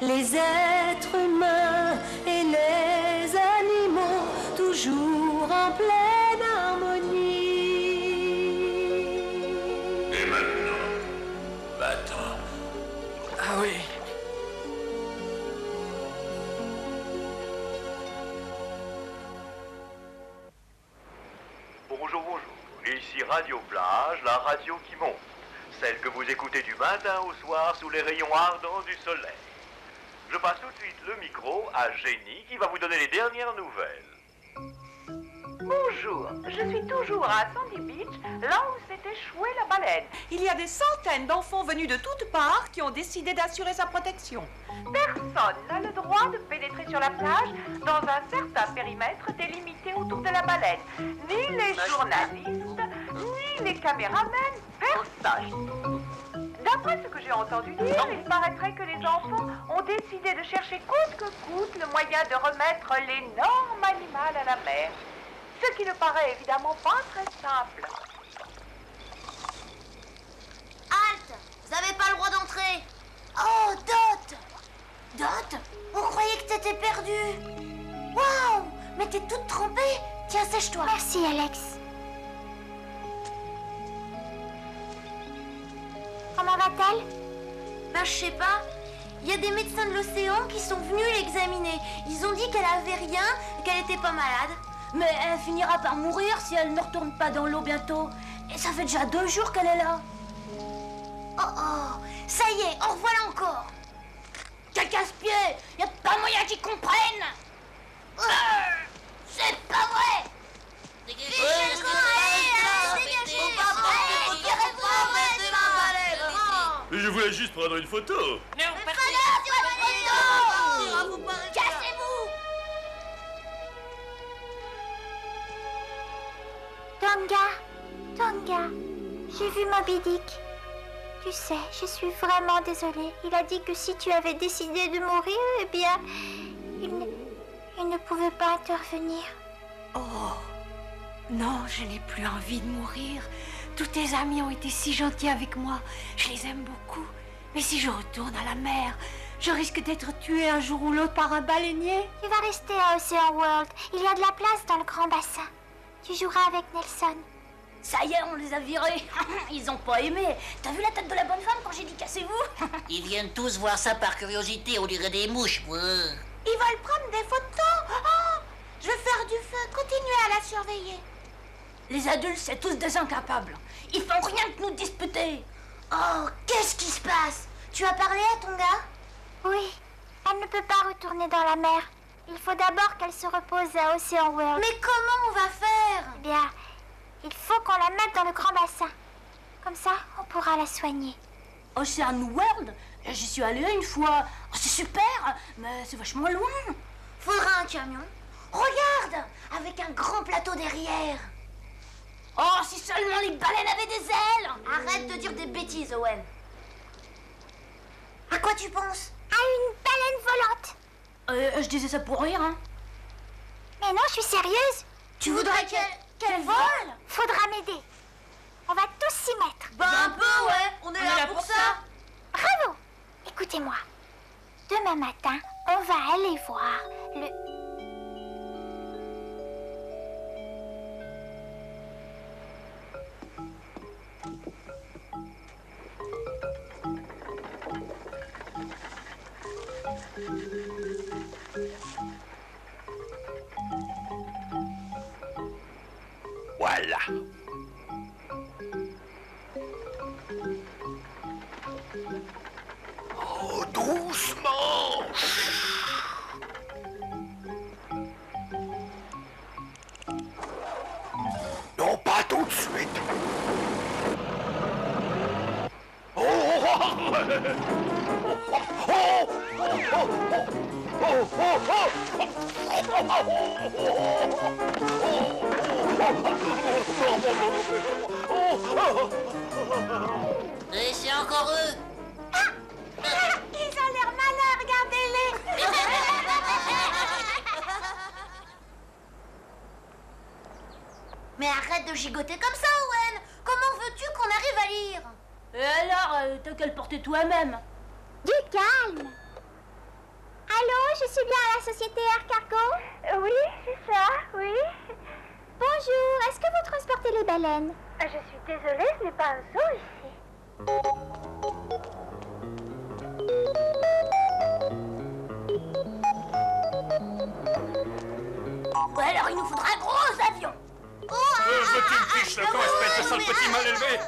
Les êtres humains et les animaux, toujours en pleine harmonie. Et maintenant, va-t'en. Ah oui. Bonjour, bonjour. Ici Radio Plage, la radio qui monte. Celle que vous écoutez du matin au soir sous les rayons ardents du soleil. Je passe tout de suite le micro à Jenny qui va vous donner les dernières nouvelles. Bonjour, je suis toujours à Sandy Beach, là où s'est échouée la baleine. Il y a des centaines d'enfants venus de toutes parts qui ont décidé d'assurer sa protection. Personne n'a le droit de pénétrer sur la plage dans un certain périmètre délimité autour de la baleine. Ni les journalistes, ni les caméramens, personne. D'après ce que j'ai entendu dire, il paraîtrait que les enfants ont décidé de chercher coûte que coûte le moyen de remettre l'énorme animal à la mer. Ce qui ne paraît évidemment pas très simple. Halte! Vous n'avez pas le droit d'entrer! Oh, Dot! Dot? On croyait que t'étais perdue! Waouh! Mais t'es toute trempée! Tiens, sèche-toi! Merci, Alex. Comment va-t-elle? Ben, je sais pas. Il y a des médecins de l'océan qui sont venus l'examiner. Ils ont dit qu'elle avait rien et qu'elle était pas malade. Mais elle finira par mourir si elle ne retourne pas dans l'eau bientôt. Et ça fait déjà 2 jours qu'elle est là. Oh oh, ça y est, en revoilà encore. Quel casse-pied! Y a pas moyen qu'ils comprennent. C'est pas vrai. Mais je voulais juste prendre une photo. Cassez-vous! Tonga, j'ai vu Moby Dick. Tu sais, je suis vraiment désolée. Il a dit que si tu avais décidé de mourir, eh bien, il ne pouvait pas intervenir. Oh, Non, je n'ai plus envie de mourir. Tous tes amis ont été si gentils avec moi. Je les aime beaucoup. Mais si je retourne à la mer, je risque d'être tuée un jour ou l'autre par un baleinier. Tu vas rester à Ocean World. Il y a de la place dans le grand bassin. Tu joueras avec Nelson. Ça y est, on les a virés. Ils ont pas aimé. T'as vu la tête de la bonne femme quand j'ai dit cassez-vous? Ils viennent tous voir ça par curiosité, on dirait des mouches. Ils veulent prendre des photos. Oh, je vais faire du feu. Continuez à la surveiller. Les adultes, c'est tous des incapables. Ils font rien que nous disputer. Oh, qu'est-ce qui se passe? Tu as parlé à ton gars? Oui, elle ne peut pas retourner dans la mer. Il faut d'abord qu'elle se repose à Ocean World. Mais comment on va faire? Eh bien, il faut qu'on la mette dans le grand bassin. Comme ça, on pourra la soigner. Ocean World? J'y suis allée une fois. Oh, c'est super, mais c'est vachement loin. Faudra un camion. Regarde, avec un grand plateau derrière. Oh, si seulement les baleines avaient des ailes! Arrête de dire des bêtises, Owen. À quoi tu penses? À une baleine volante. Je disais ça pour rire, hein. Mais non, je suis sérieuse. Tu voudrais qu'elle vole? Faudra m'aider. On va tous s'y mettre. Bah un peu, ouais. On est là pour ça. Bravo. Écoutez-moi. Demain matin, on va aller voir le... Voilà. Oh, doucement. Non, pas tout de suite. Oh, Et c'est encore eux. Ils ont l'air malins, regardez-les. Mais arrête de gigoter comme ça, Owen. Comment veux-tu qu'on arrive à lire? Et alors, t'as qu'à le porter toi-même. Du calme. Allô, je suis bien à la société Air Cargo? Oui, c'est ça, oui. Bonjour, est-ce que vous transportez les baleines? Je suis désolée, ce n'est pas un zoo ici. Ouais, alors il nous faudra un gros avion. Petite fiche, le camp, espèce de sale petit mal élevé.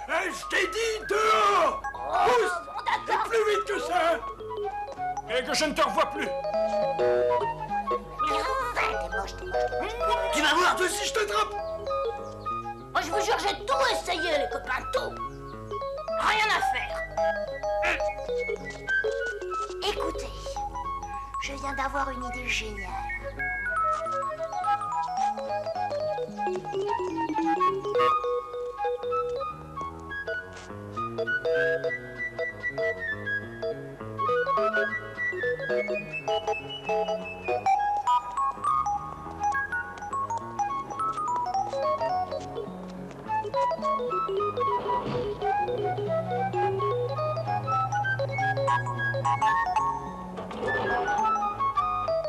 Je t'ai dit dehors. Pousse. Et plus vite que ça. Et que je ne te revois plus. Tu vas voir, toi aussi je t'attrape. Moi, je vous jure, j'ai tout essayé, les copains, tout. Rien à faire. Écoutez, je viens d'avoir une idée géniale.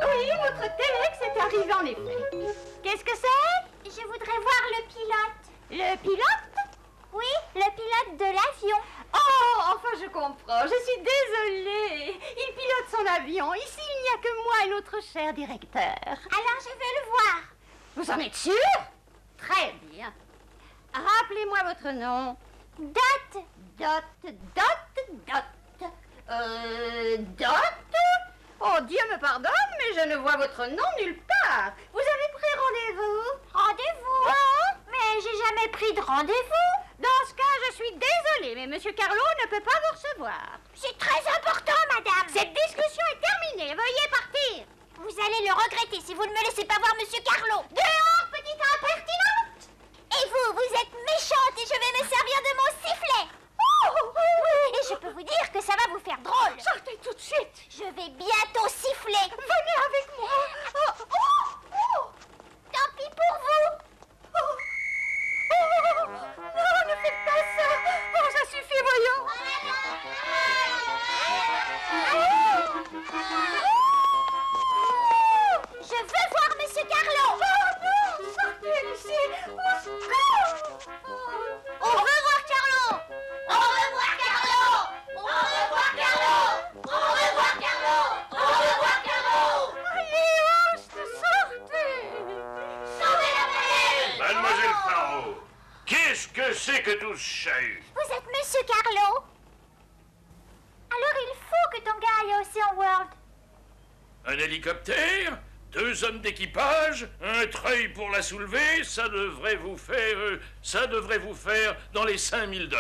Oui, votre Telex est arrivé en effet. Qu'est-ce que c'est? Je voudrais voir le pilote. Le pilote? Oui, le pilote de l'avion. Oh, enfin je comprends, je suis désolée. Il pilote son avion. Ici, il n'y a que moi et notre cher directeur. Alors je vais le voir. Vous en êtes sûr? Très bien. Rappelez-moi votre nom. Dot. Dot. Oh, Dieu me pardonne, mais je ne vois votre nom nulle part. Vous avez pris rendez-vous? Rendez-vous? Oh, Mais j'ai jamais pris de rendez-vous. dans ce cas, je suis désolée, mais Monsieur Carlo ne peut pas vous recevoir. C'est très important, madame. Cette discussion est terminée. Veuillez partir. Vous allez le regretter si vous ne me laissez pas voir Monsieur Carlo. Dehors, petite impertinente! Et vous êtes méchante et je vais me servir de mon sifflet. Oui, Et je peux vous dire que ça va vous faire drôle. sortez tout de suite. Je vais bientôt siffler. Venez avec moi. Tant pis pour vous. Au revoir, Carlo! Au revoir, Carlo! Au revoir, Carlo! Au revoir, Carlo! Au revoir, Carlo! Allez, Horst, sortez! Sauvez la baleine! Mademoiselle Faro, qu'est-ce que c'est que tout ce chahut? Vous êtes Monsieur Carlo? Alors il faut que Tonga aille à Ocean World. Un hélicoptère, 2 hommes d'équipage, un treuil pour la soulever, ça devrait vous faire dans les 5 000 $. 5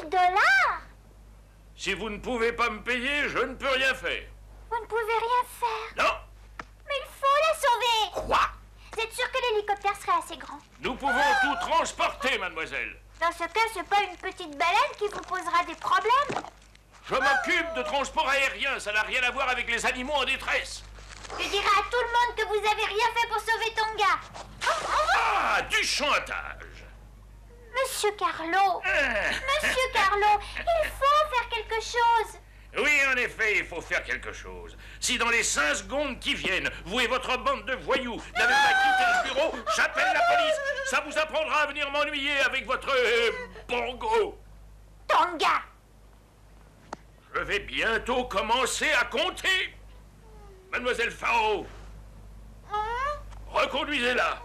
000 $? Si vous ne pouvez pas me payer, je ne peux rien faire. Vous ne pouvez rien faire. Non? Mais il faut la sauver. Quoi? Vous êtes sûr que l'hélicoptère serait assez grand? Nous pouvons tout transporter, mademoiselle. Dans ce cas, c'est pas une petite baleine qui vous posera des problèmes. Je m'occupe de transport aérien, ça n'a rien à voir avec les animaux en détresse. Je dirai à tout le monde que vous avez rien fait pour sauver Tonga. Ah, du chantage. Monsieur Carlo, Monsieur Carlo, il faut faire quelque chose. Oui, en effet, il faut faire quelque chose. Si dans les 5 secondes qui viennent, vous et votre bande de voyous n'avez pas quitté le bureau, j'appelle la police. Ça vous apprendra à venir m'ennuyer avec votre bongo. Tonga. Je vais bientôt commencer à compter. Mademoiselle Faro, reconduisez-la.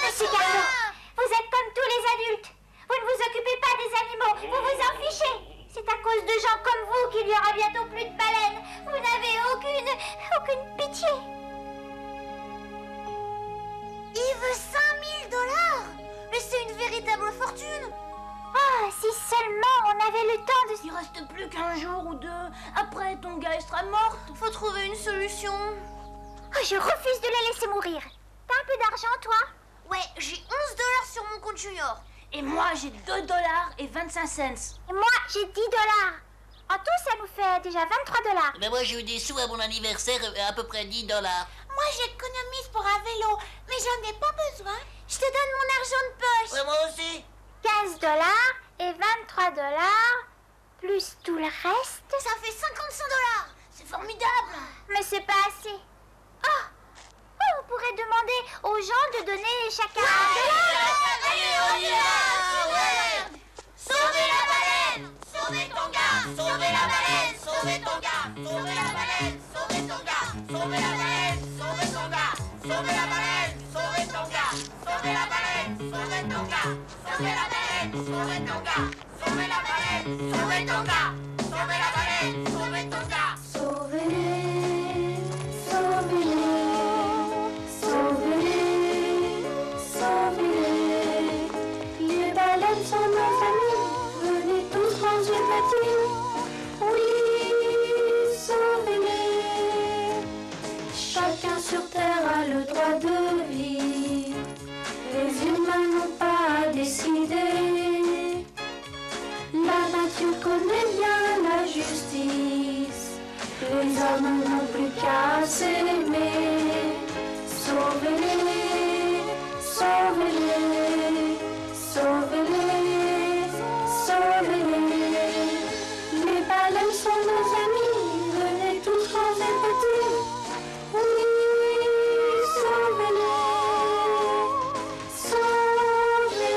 Monsieur Carlo, vous êtes comme tous les adultes. Vous ne vous occupez pas des animaux, vous vous en fichez. C'est à cause de gens comme vous qu'il y aura bientôt plus de baleines. Vous n'avez aucune pitié. Il veut 5 000 $! Mais c'est une véritable fortune! Ah, si seulement on avait le temps de... Il reste plus qu'un jour ou 2. Après, Tonga sera morte. Faut trouver une solution. Oh, je refuse de la laisser mourir. T'as un peu d'argent, toi? Ouais, j'ai 11 $ sur mon compte junior. Et moi, j'ai 2 $ et 25 cents. Et moi, j'ai 10 $. En tout, ça nous fait déjà 23 $. Mais moi, j'ai eu des sous à mon anniversaire, à peu près 10 $. Moi, j'économise pour un vélo, mais j'en ai pas besoin. Je te donne mon argent de poche. Ouais, moi aussi. 15 $ et 23 $, plus tout le reste. Ça fait 55 $. C'est formidable. Mais c'est pas assez. Oh, on pourrait demander aux gens de donner chacun $1. Allez, on y va. Ouais. Sauvez la baleine. Sauvez Tonga. Sauvez la baleine. Sauvez Tonga. Sauvez la baleine. Sauvez Tonga. Sauvez la baleine. Sauvez Tonga. Sauvez la baleine. Sauvez Tonga. Sauvez la baleine. Sauvez Tonga. Sauvez la baleine. Sauvez Tonga. Sauvez la baleine. Sauvez Tonga. Sauvez la baleine. Sauvez Tonga. Sauvez-les, sauvez-les, sauvez-les, sauvez-les. Les baleines sont nos amis, venez tous manger petit. Oui, sauvez-les. Chacun sur terre a le droit de vivre. Les humains n'ont pas à décider. La nature connaît bien la justice. Les hommes n'ont plus qu'à s'aimer. Sauvez-les, sauvez-les, sauvez-les, sauvez-les. Les baleines sont nos amis, venez tous manger petit. Oui, sauvez-les, sauvez-les,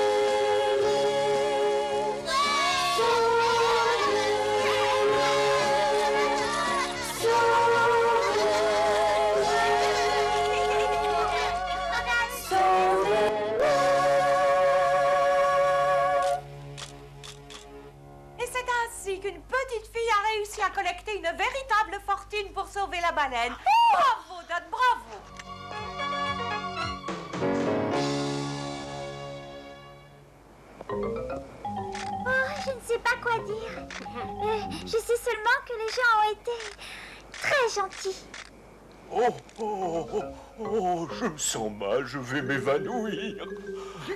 Et c'est ainsi qu'une petite fille a réussi à collecter une véritable fortune pour sauver la baleine. Bravo, Dot, bravo! Oh, je ne sais pas quoi dire. Je sais seulement que les gens ont été très gentils. Oh, je me sens mal, je vais m'évanouir.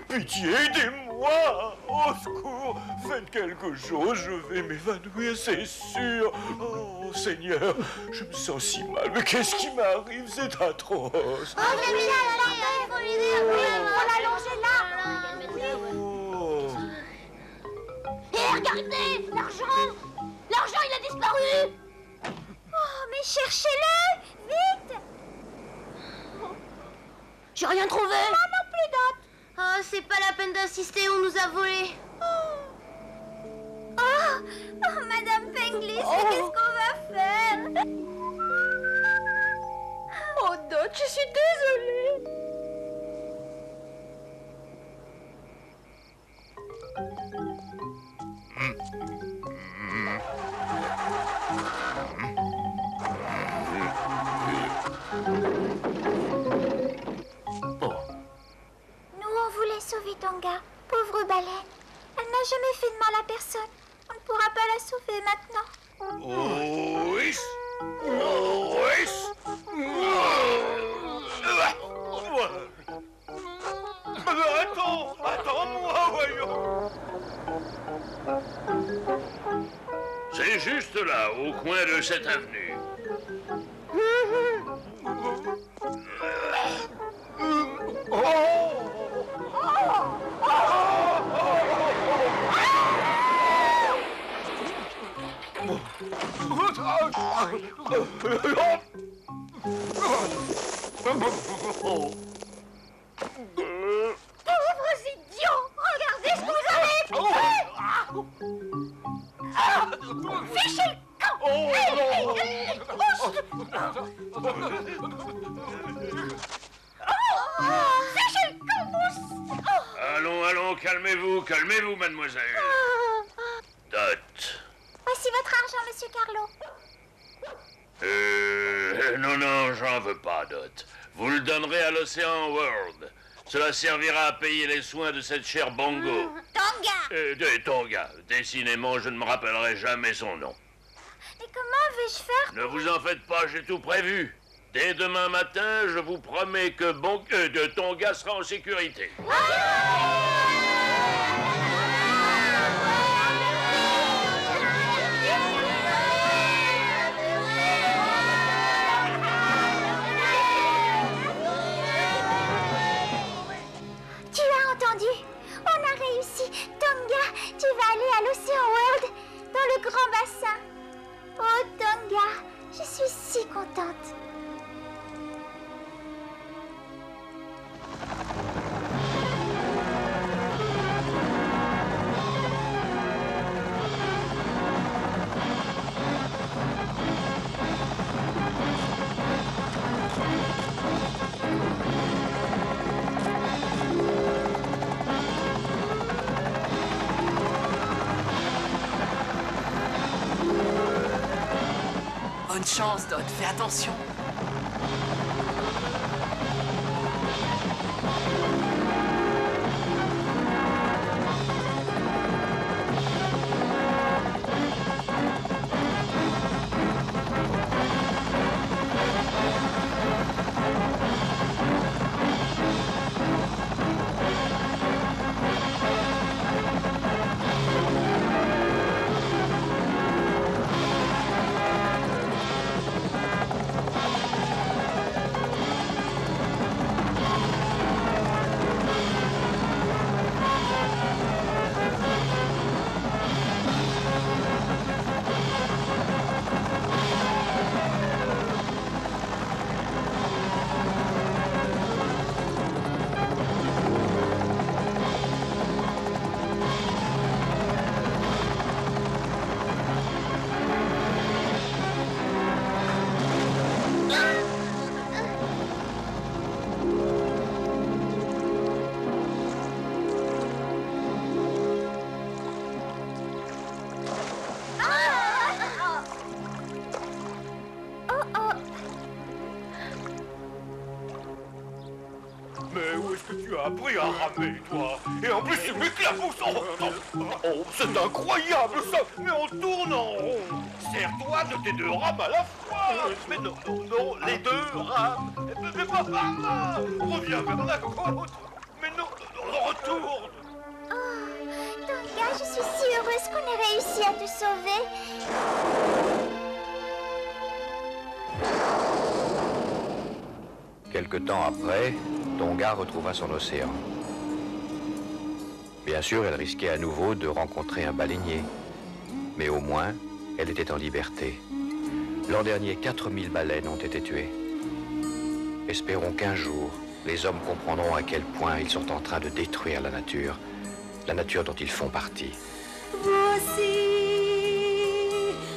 Pitié, aidez-moi. Au secours, faites quelque chose, je vais m'évanouir, c'est sûr. Oh, Seigneur, je me sens si mal, mais qu'est-ce qui m'arrive? C'est atroce. Oh, faut l'allonger là. Oh. Et regardez, l'argent. L'argent, il a disparu. Oh, mais cherchez-le, vite. J'ai rien trouvé. Moi non plus, Dot. Ah, c'est pas la peine d'insister, on nous a volé. Oh, Madame Penglis, mais qu'est-ce qu'on va faire? Oh, Dot, je suis désolée. Nous, on voulait sauver Tonga. Pauvre baleine. Elle n'a jamais fait de mal à personne. On ne pourra pas la sauver maintenant. Oui. Oui. Attends-moi, voyons. C'est juste là, au coin de cette avenue. Pauvres idiots! Regardez ce que vous avez fait! Fichez le camp! Fichez le camp, mousse! Allons, calmez-vous, mademoiselle. Dot. Voici votre argent, monsieur Carlo. Non, j'en veux pas, Dot. Vous le donnerez à l'Océan World. Cela servira à payer les soins de cette chère Bongo. Tonga! De Tonga. Décidément, je ne me rappellerai jamais son nom. Et comment vais-je faire? Ne vous en faites pas, j'ai tout prévu. Dès demain matin, je vous promets que de Tonga sera en sécurité. Tu as entendu? On a réussi. Tonga, tu vas aller à l'Océan World, dans le grand bassin. Oh, Tonga, je suis si contente. Bonne chance, Dot. Fais attention. Mais où est-ce que tu as appris à ramer, toi? Et en plus, tu m'éclabousses en... Oh, c'est incroyable, ça! Mais on tourne en rond! Sers-toi de tes deux rames à la fois! Mais non, les deux rames! Mais papa! Reviens vers la côte! Mais non, retourne! Oh, Tonga, je suis si heureuse qu'on ait réussi à te sauver. Quelque temps après, Tonga retrouva son océan. Bien sûr, elle risquait à nouveau de rencontrer un baleinier. Mais au moins, elle était en liberté. L'an dernier, 4000 baleines ont été tuées. Espérons qu'un jour, les hommes comprendront à quel point ils sont en train de détruire la nature dont ils font partie. Voici,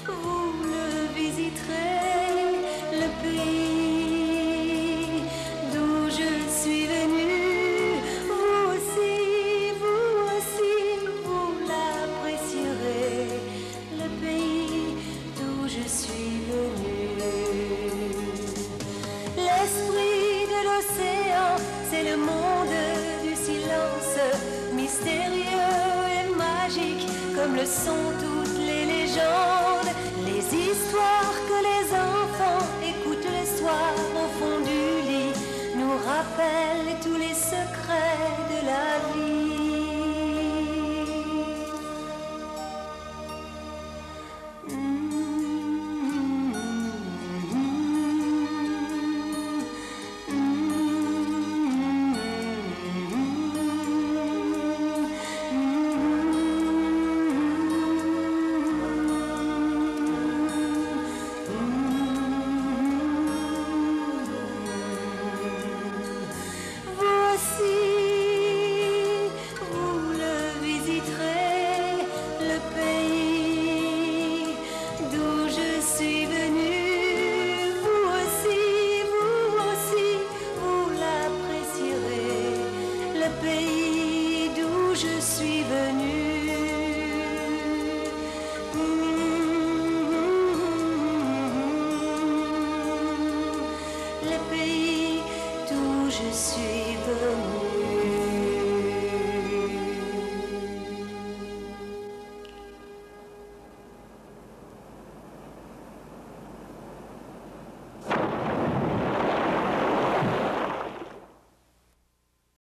vous le visiterez, le pays d'où je suis venu. Vous aussi, vous l'apprécierez, le pays d'où je suis venu. L'esprit de l'océan, c'est le monde du silence, mystérieux et magique, comme le sont toutes les légendes, les histoires que les enfants écoutent le soir au fond du lit, nous rappellent tous les secrets de la vie. Je suis venu. Le pays d'où je suis venu.